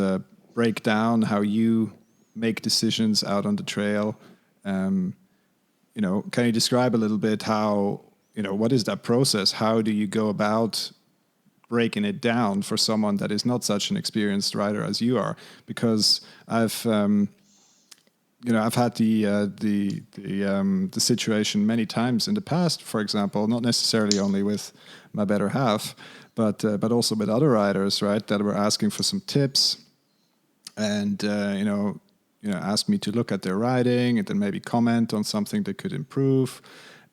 break down how you make decisions out on the trail. Can you describe a little bit how, what is that process? How do you go about breaking it down for someone that is not such an experienced rider as you are? Because I've had the situation many times in the past. For example, not necessarily only with my better half, but also with other riders, right, that were asking for some tips, and asked me to look at their riding and then maybe comment on something that could improve.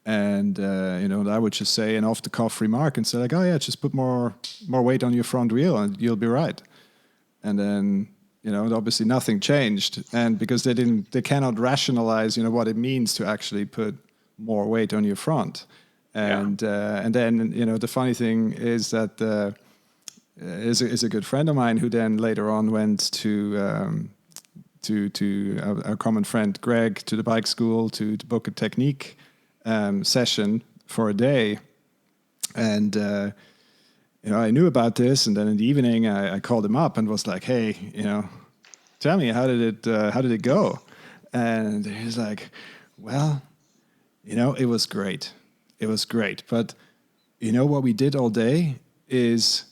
And I would just say an off-the-cuff remark and say like, "Oh yeah, just put more weight on your front wheel and you'll be right." And then obviously nothing changed, and because they cannot rationalize what it means to actually put more weight on your front. And then the funny thing is that is a good friend of mine who then later on went to our common friend Greg to the bike school to book a technique session for a day. And I knew about this, and then in the evening I called him up and was like, "Hey, tell me, how did it go?" And he's like, "Well, it was great. It was great. But what we did all day is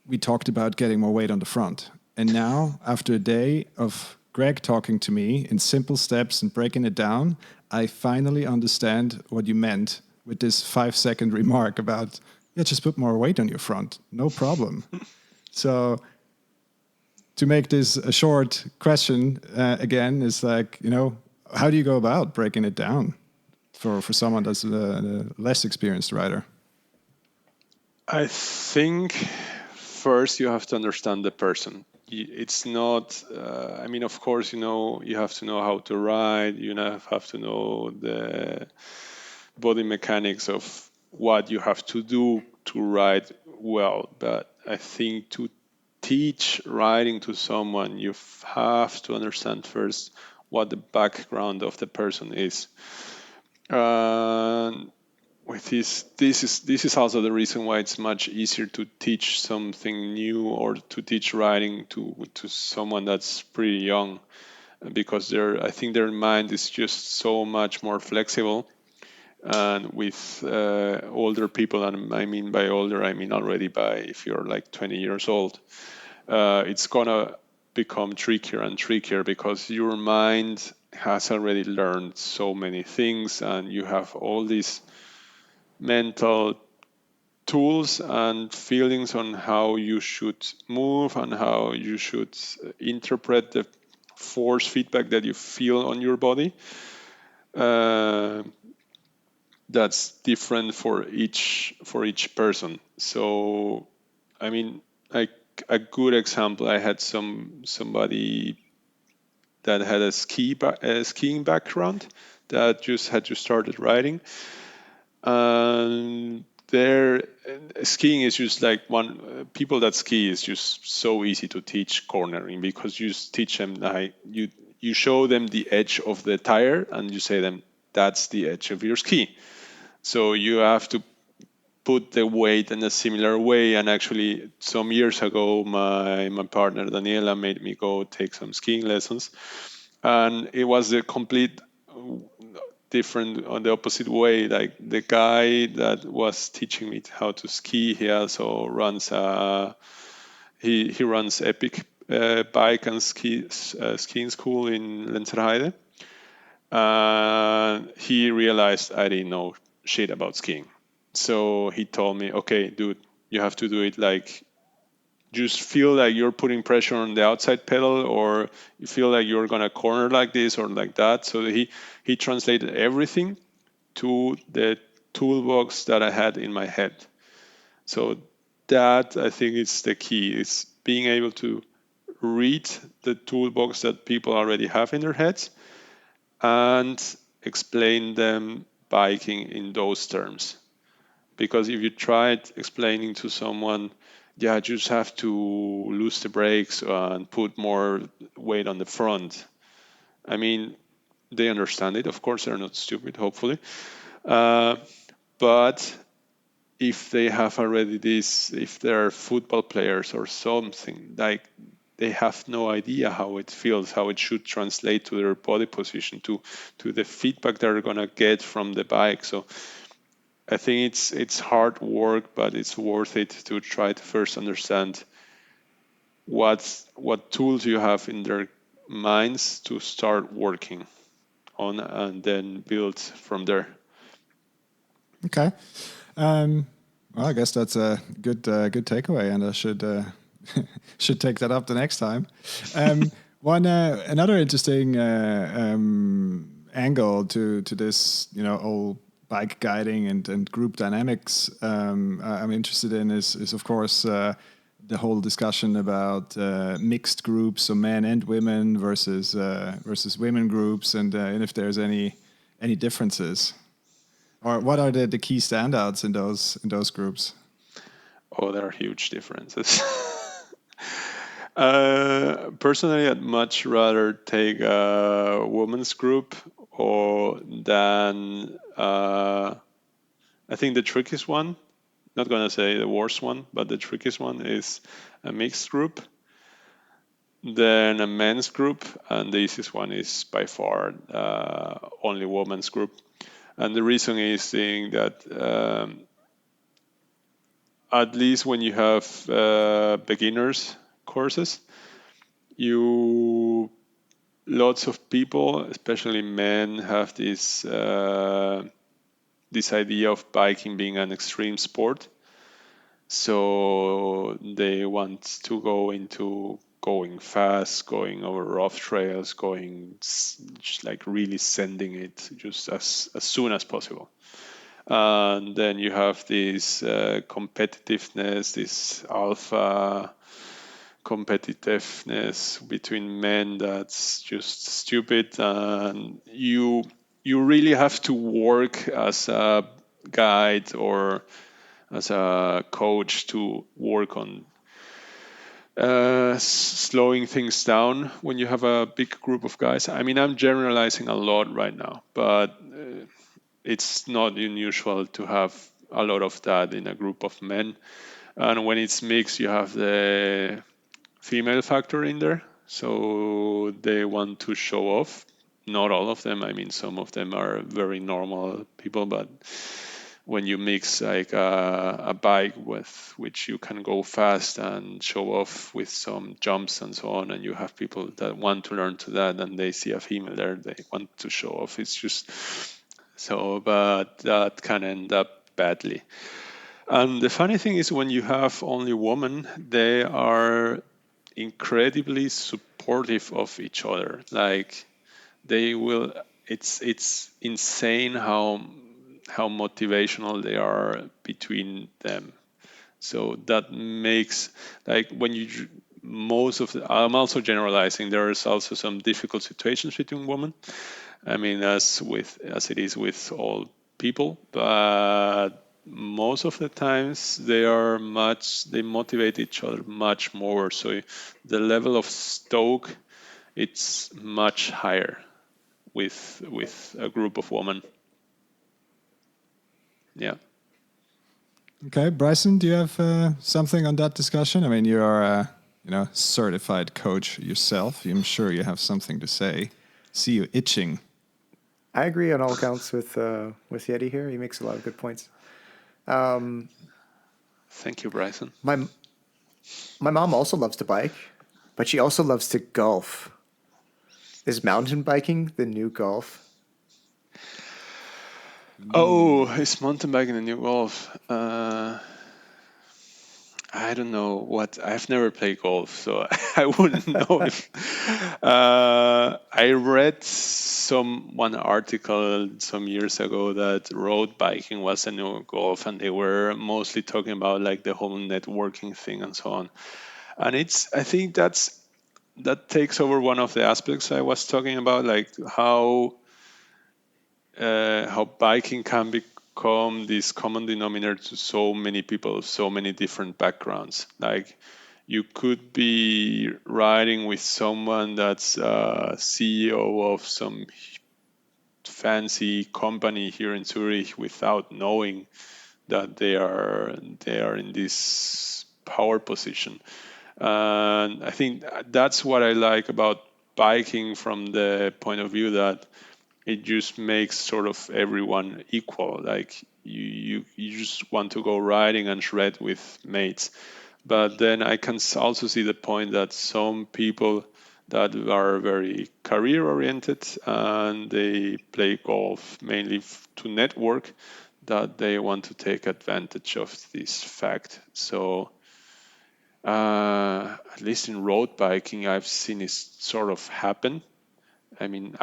we talked about getting more weight on the front. And now, after a day of Greg talking to me in simple steps and breaking it down, I finally understand what you meant with this 5-second remark about, yeah, just put more weight on your front. No problem." So to make this a short question, again, is like, how do you go about breaking it down for someone that's a less experienced rider? I think first you have to understand the person. it's not. I mean, of course, you have to know how to ride. You have to know the body mechanics of what you have to do to ride well. But I think to teach riding to someone, you have to understand first what the background of the person is. And with this is also the reason why it's much easier to teach something new or to teach riding to someone that's pretty young, because I think their mind is just so much more flexible. And with older people, and I mean by older, I mean already by if you're like 20 years old, it's gonna become trickier and trickier because your mind has already learned so many things, and you have all these mental tools and feelings on how you should move and how you should interpret the force feedback that you feel on your body. Uh, that's different for each person. So, I mean, like a good example, I had somebody that had a skiing background that just had just started riding, and their skiing is just like people that ski is just so easy to teach cornering, because you just teach them, like you show them the edge of the tire and you say them that's the edge of your ski. So you have to put the weight in a similar way. And actually, some years ago, my partner Daniela made me go take some skiing lessons, and it was a complete different on the opposite way. Like the guy that was teaching me how to ski, he also runs he runs Epic bike and skiing school in Lenzerheide. He realized I didn't know shit about skiing. So he told me, okay, dude, you have to do it like, just feel like you're putting pressure on the outside pedal, or you feel like you're going to corner like this or like that. So he translated everything to the toolbox that I had in my head. So that, I think, is the key. It's being able to read the toolbox that people already have in their heads and explain them biking in those terms. Because if you tried explaining to someone, yeah, you just have to lose the brakes and put more weight on the front. I mean, they understand it. Of course, they're not stupid, hopefully. Uh, but if they have already this, if they're football players or something, like they have no idea how it feels, how it should translate to their body position, to the feedback they're gonna get from the bike. So I think it's hard work, but it's worth it to try to first understand what tools you have in their minds to start working on, and then build from there. Okay. Well, I guess that's a good takeaway, and I should take that up the next time. One another interesting angle to this, whole bike guiding and group dynamics I'm interested in is of course the whole discussion about mixed groups, so men and women versus women groups, and if there's any differences. Or what are the key standouts in those groups? Oh, there are huge differences. Personally, I'd much rather take a women's group, or than I think the trickiest one. Not gonna say the worst one, but the trickiest one is a mixed group, then a men's group, and the easiest one is by far only women's group. And the reason is saying that at least when you have beginners courses, you lots of people, especially men, have this idea of biking being an extreme sport. So they want to go into going fast, going over rough trails, just like really sending it just as soon as possible. And then you have this competitiveness, this alpha competitiveness between men that's just stupid, and you really have to work as a guide or as a coach to work on slowing things down when you have a big group of guys. I mean, I'm generalizing a lot right now, but it's not unusual to have a lot of that in a group of men. And when it's mixed, you have the female factor in there. So they want to show off. Not all of them. I mean, some of them are very normal people, but when you mix like a bike with which you can go fast and show off with some jumps and so on, and you have people that want to learn to that, and they see a female there, they want to show off. It's just so, but that can end up badly. And the funny thing is, when you have only women, they are incredibly supportive of each other. Like they will. It's insane how motivational they are between them. So that makes like when you most of the. I'm also generalizing. There is also some difficult situations between women. I mean, as it is with all people, but most of the times they motivate each other much more. So the level of stoke it's much higher with a group of women. Yeah. Okay, Bryson, do you have something on that discussion? I mean, you are a certified coach yourself. I'm sure you have something to say. See you itching. I agree on all accounts with Yeti here. He makes a lot of good points. Thank you, Bryson. My mom also loves to bike, but she also loves to golf. Is mountain biking the new golf? Oh, is mountain biking the new golf? I don't know what. I've never played golf, so I wouldn't know if. I read one article some years ago that road biking was a new golf, and they were mostly talking about like the whole networking thing and so on. And I think that takes over one of the aspects I was talking about, like how biking can become this common denominator to so many people of so many different backgrounds. Like you could be riding with someone that's CEO of some fancy company here in Zurich without knowing that they are in this power position. And I think that's what I like about biking from the point of view that it just makes sort of everyone equal. Like you just want to go riding and shred with mates. But then I can also see the point that some people that are very career oriented and they play golf mainly to network, that they want to take advantage of this fact. So at least in road biking, I've seen it sort of happen. I mean,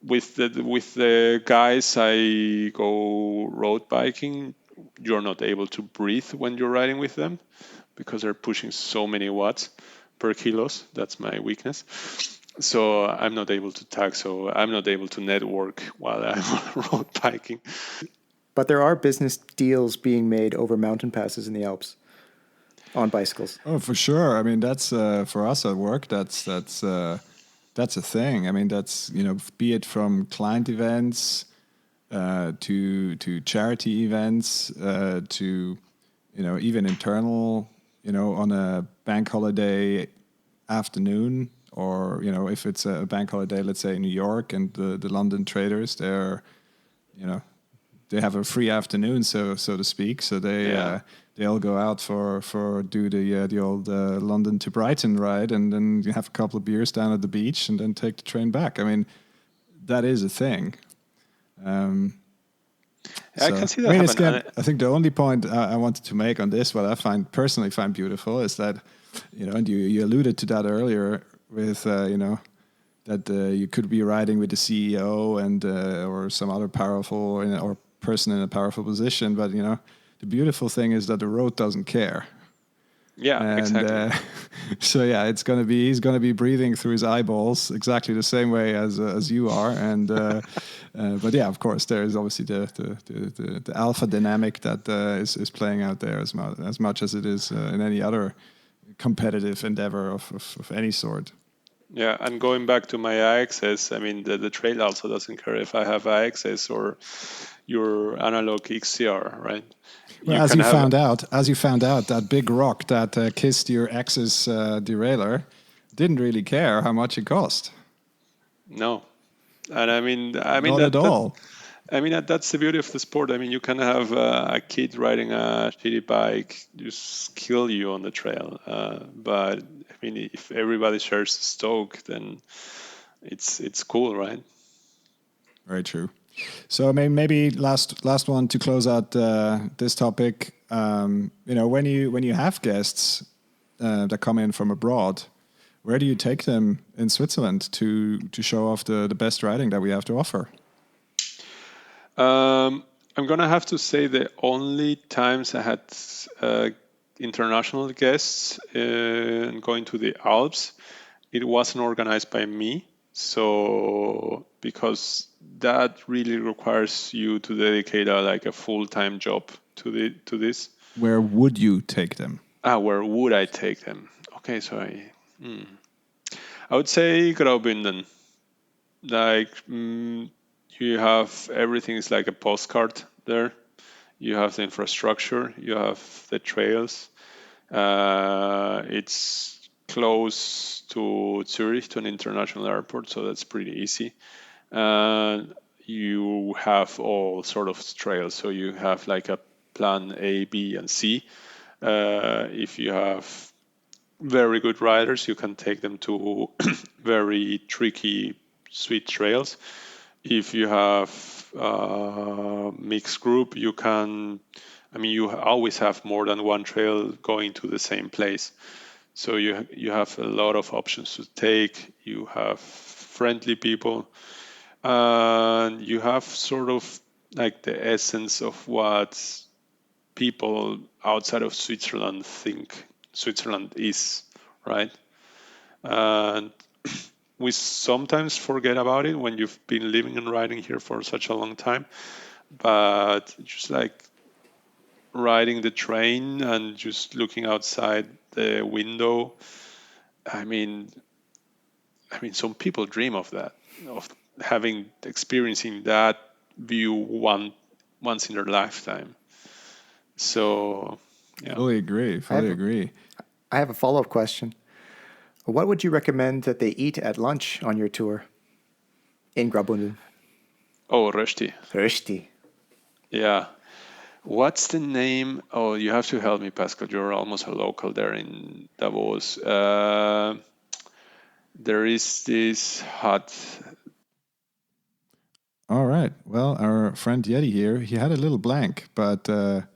with the guys I go road biking, you're not able to breathe when you're riding with them because they're pushing so many watts per kilos. That's my weakness. So I'm not able to tag. So I'm not able to network while I'm road biking. But there are business deals being made over mountain passes in the Alps on bicycles. Oh, for sure. I mean, that's for us at work. That's a thing. I mean, that's be it from client events to charity events to even internal. On a bank holiday afternoon, or if it's a bank holiday, let's say in New York, and the London traders, they have a free afternoon, so to speak. So they all go out for the old London to Brighton ride, and then you have a couple of beers down at the beach, and then take the train back. I mean, that is a thing. I can see that happen. Again, I think the only point I wanted to make on this, what I personally find beautiful, is that and you alluded to that earlier with that you could be riding with the CEO and or some other powerful or person in a powerful position, but the beautiful thing is that the road doesn't care. Yeah, And exactly. so yeah, he's gonna be breathing through his eyeballs exactly the same way as you are. And but yeah, of course, there is obviously the alpha dynamic that is playing out there as much as it is in any other competitive endeavor of any sort. Yeah, and going back to my access, I mean, the trail also doesn't care if I have access or your analog XCR, right? Well, You can have as you found out, that big rock that kissed your ex's derailleur didn't really care how much it cost. no, and I mean Not at that all. that's the beauty of the sport. I mean, you can have a kid riding a shitty bike just kill you on the trail, but I mean, if everybody shares the stoke, then it's cool, right? Very true. So maybe last one to close out this topic. When you have guests that come in from abroad, where do you take them in Switzerland to show off the best riding that we have to offer? I'm gonna have to say the only times I had international guests going to the Alps, it wasn't organized by me. So because that really requires you to dedicate like a full-time job to this. Where would you take them? Where would I take them? Okay, so I would say Graubünden. Like you have everything is like a postcard there. You have the infrastructure, you have the trails. It's close to Zurich, to an international airport, so that's pretty easy. And you have all sort of trails, so you have like a plan A, B, and C. If you have very good riders, you can take them to very tricky, sweet trails. If you have a mixed group, you always have more than one trail going to the same place. So you have a lot of options to take. You have friendly people, and you have sort of like the essence of what people outside of Switzerland think Switzerland is, right? And we sometimes forget about it when you've been living and riding here for such a long time. But just like riding the train and just looking outside the window, I mean, some people dream of that, of experiencing that view once in their lifetime. So, yeah. Fully agree. Fully agree. I have a follow-up question. What would you recommend that they eat at lunch on your tour in Graubünden? Oh, Rösti. Rösti. Yeah. What's the name? Oh, you have to help me, Pascal. You're almost a local there in Davos. There is this hut. All right. Well, our friend Yeti here, he had a little blank, but a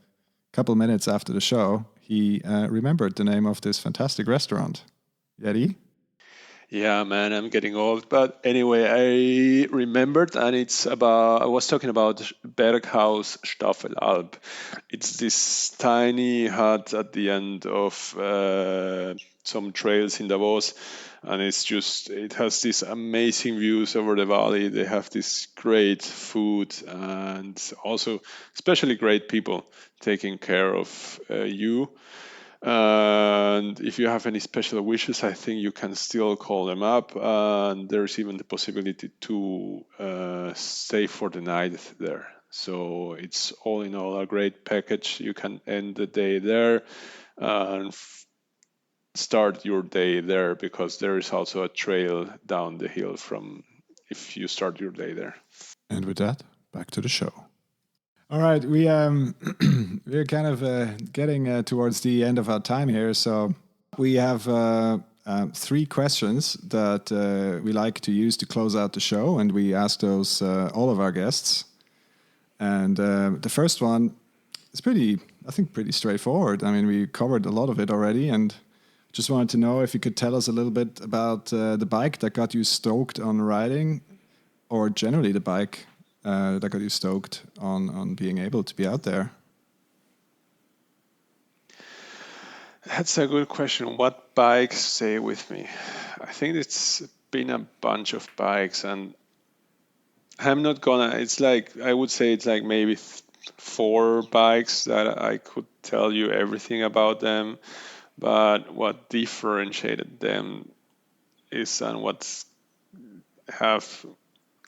couple minutes after the show, he remembered the name of this fantastic restaurant. Yeti? Yeah, man, I'm getting old. But anyway, I remembered, and I was talking about Berghaus Staffelalp. It's this tiny hut at the end of some trails in Davos, and it has these amazing views over the valley. They have this great food, and also especially great people taking care of you. And if you have any special wishes, I think you can still call them up. And there's even the possibility to stay for the night there. So it's all in all a great package. You can end the day there and start your day there, because there is also a trail down the hill from if you start your day there. And with that, back to the show. All right, we're kind of getting towards the end of our time here, so we have 3 questions that we like to use to close out the show, and we ask those all of our guests. And the first one is pretty straightforward. I mean, we covered a lot of it already, and just wanted to know if you could tell us a little bit about the bike that got you stoked on riding, or generally the bike that got you stoked on being able to be out there. That's a good question. What bikes stay with me? I think it's been a bunch of bikes, and I'm not gonna. It's like I would say it's like maybe four bikes that I could tell you everything about them. But what differentiated them is, and what's have,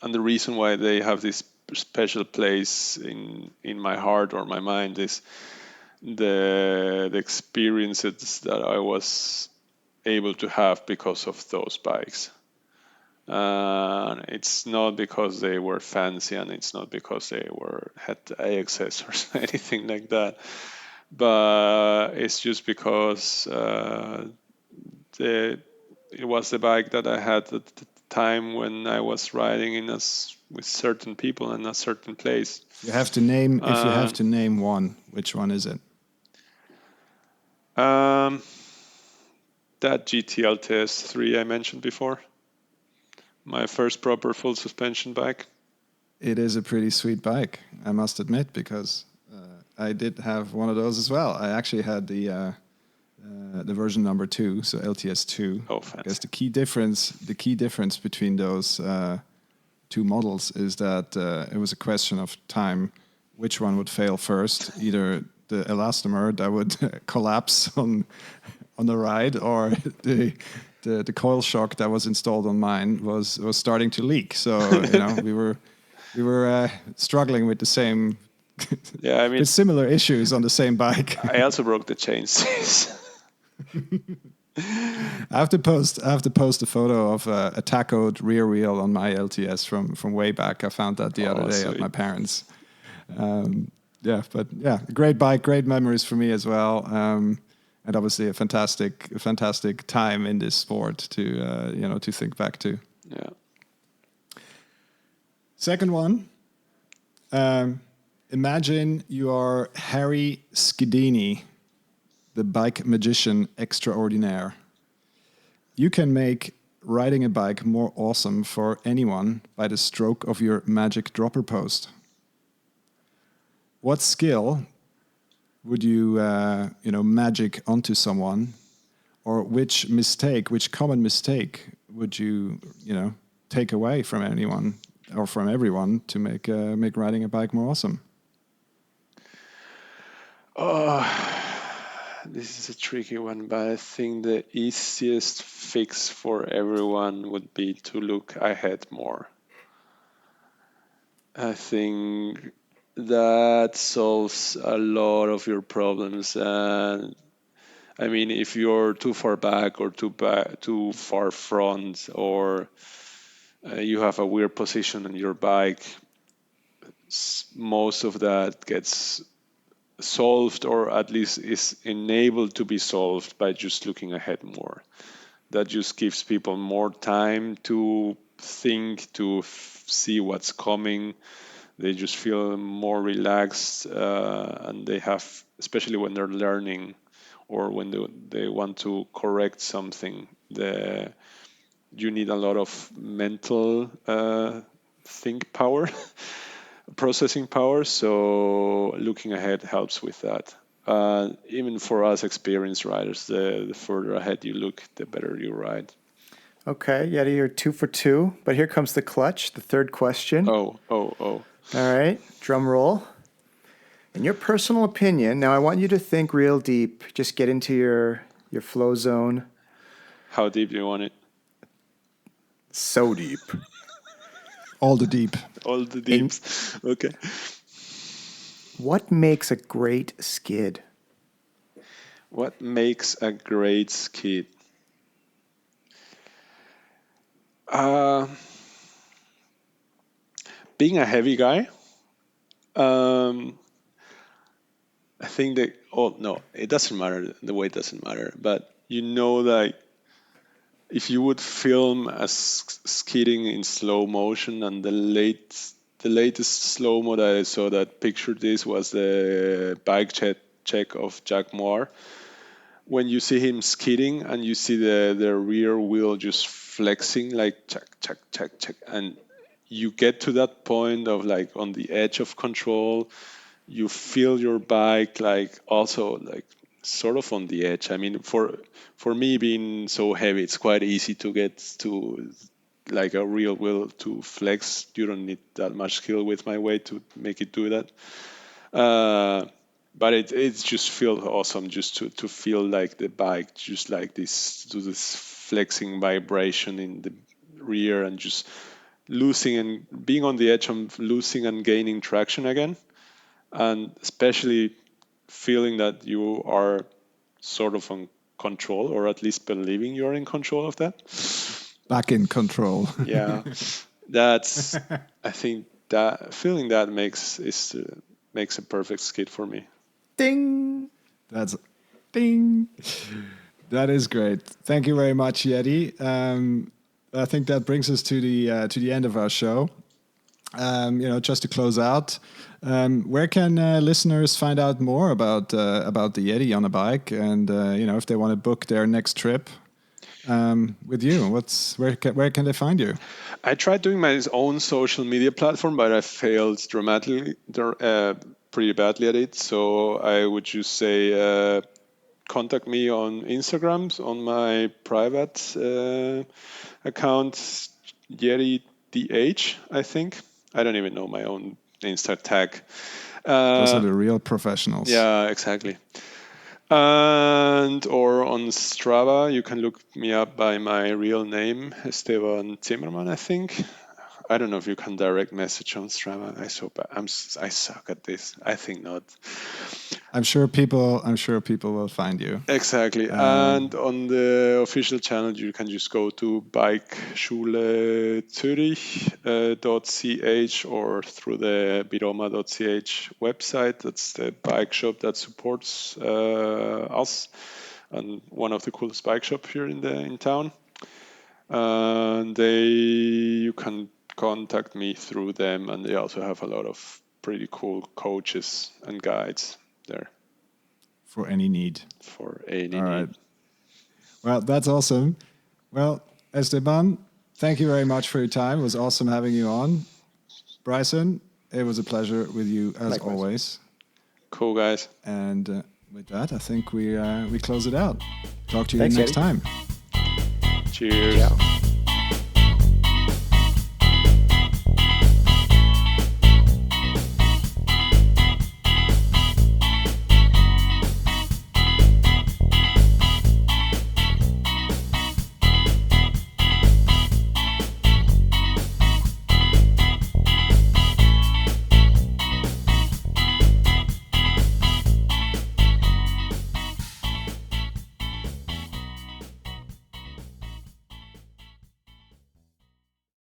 and the reason why they have this special place in my heart or my mind is the experiences that I was able to have because of those bikes. It's not because they were fancy, and it's not because they were had AXS or anything like that, but it's just because the it was the bike that I had at the time when I was riding with certain people in a certain place. You have to name if you have Um, to name one. Which one is it? um, that GTL TS3 I mentioned before, my first proper full suspension bike. It is a pretty sweet bike, I must admit, because I did have one of those as well. I actually had the version number 2, so LTS2. Oh, I fancy. guess the key difference between those two models is that it was a question of time which one would fail first, either the elastomer that would collapse on the ride, or the coil shock that was installed on mine was starting to leak. So we were struggling with the same Yeah, I mean, with similar issues on the same bike. I also broke the chainstays. I have to post a photo of a tachoed rear wheel on my LTS from way back. I found that the other day at Sweet. my parents'. Great bike, great memories for me as well, and obviously a fantastic time in this sport to think back to. Yeah. Second one. Imagine you are Harry Skidini, the bike magician extraordinaire. You can make riding a bike more awesome for anyone by the stroke of your magic dropper post. What skill would you, magic onto someone, or which common mistake would you, take away from anyone or from everyone to make riding a bike more awesome? Oh, this is a tricky one, but I think the easiest fix for everyone would be to look ahead more. I think that solves a lot of your problems. And I mean, if you're too far back or too far front, or you have a weird position on your bike, most of that gets solved, or at least is enabled to be solved by just looking ahead more. That just gives people more time to think, to see what's coming. They just feel more relaxed, and they have, especially when they're learning or when they want to correct something, you need a lot of mental think power, processing power. So looking ahead helps with that. Even for us experienced riders, the further ahead you look, the better you ride. Okay, Yeti, you're 2 for 2, but here comes the clutch, the third question. Oh. All right, drum roll. In your personal opinion, now I want you to think real deep. Just get into your flow zone. How deep do you want it? So deep. All the deep. All the deeps. Okay. What makes a great skid? What makes a great skid? Being a heavy guy. I think that, oh no, it doesn't matter. The weight doesn't matter. But that if you would film skidding in slow motion, and the latest slow mo that I saw that pictured this was the bike check of Jack Moore. When you see him skidding and you see the rear wheel just flexing, like check, and you get to that point of like on the edge of control, you feel your bike like also like sort of on the edge. I mean, for me being so heavy, it's quite easy to get to like a real will to flex. You don't need that much skill with my weight to make it do that. But it just feels awesome just to feel like the bike just like this, do this flexing vibration in the rear and just losing and being on the edge of losing and gaining traction again, and especially feeling that you are sort of on control, or at least believing you're in control of that. Back in control. Yeah, that's I think that feeling that makes a perfect skid for me. Ding. That's ding. That is great. Thank you very much, Yeti. I think that brings us to the end of our show. Just to close out, where can listeners find out more about the Yeti on a bike, and if they want to book their next trip with you, where can they find you? I tried doing my own social media platform, but I failed dramatically, pretty badly at it. So I would just say contact me on Instagram on my private account, YetiDH, I think. I don't even know my own Insta tag. Those are the real professionals. Yeah, exactly. And or on Strava, you can look me up by my real name, Esteban Zimmermann, I think. I don't know if you can direct message on Strava. I suck at this. I think not. I'm sure people will find you. Exactly. And on the official channel, you can just go to bikeschuleZürich.ch or through the biroma.ch website. That's the bike shop that supports us and one of the coolest bike shops here in town. And you can contact me through them, and they also have a lot of pretty cool coaches and guides there. For any need. For any All need. Right. Well, that's awesome. Well, Esteban, thank you very much for your time. It was awesome having you on. Bryson, it was a pleasure with you as Likewise. always. Cool, guys. And with that, I think we close it out. Talk to you Thanks, next Yeti. time. Cheers. Ciao.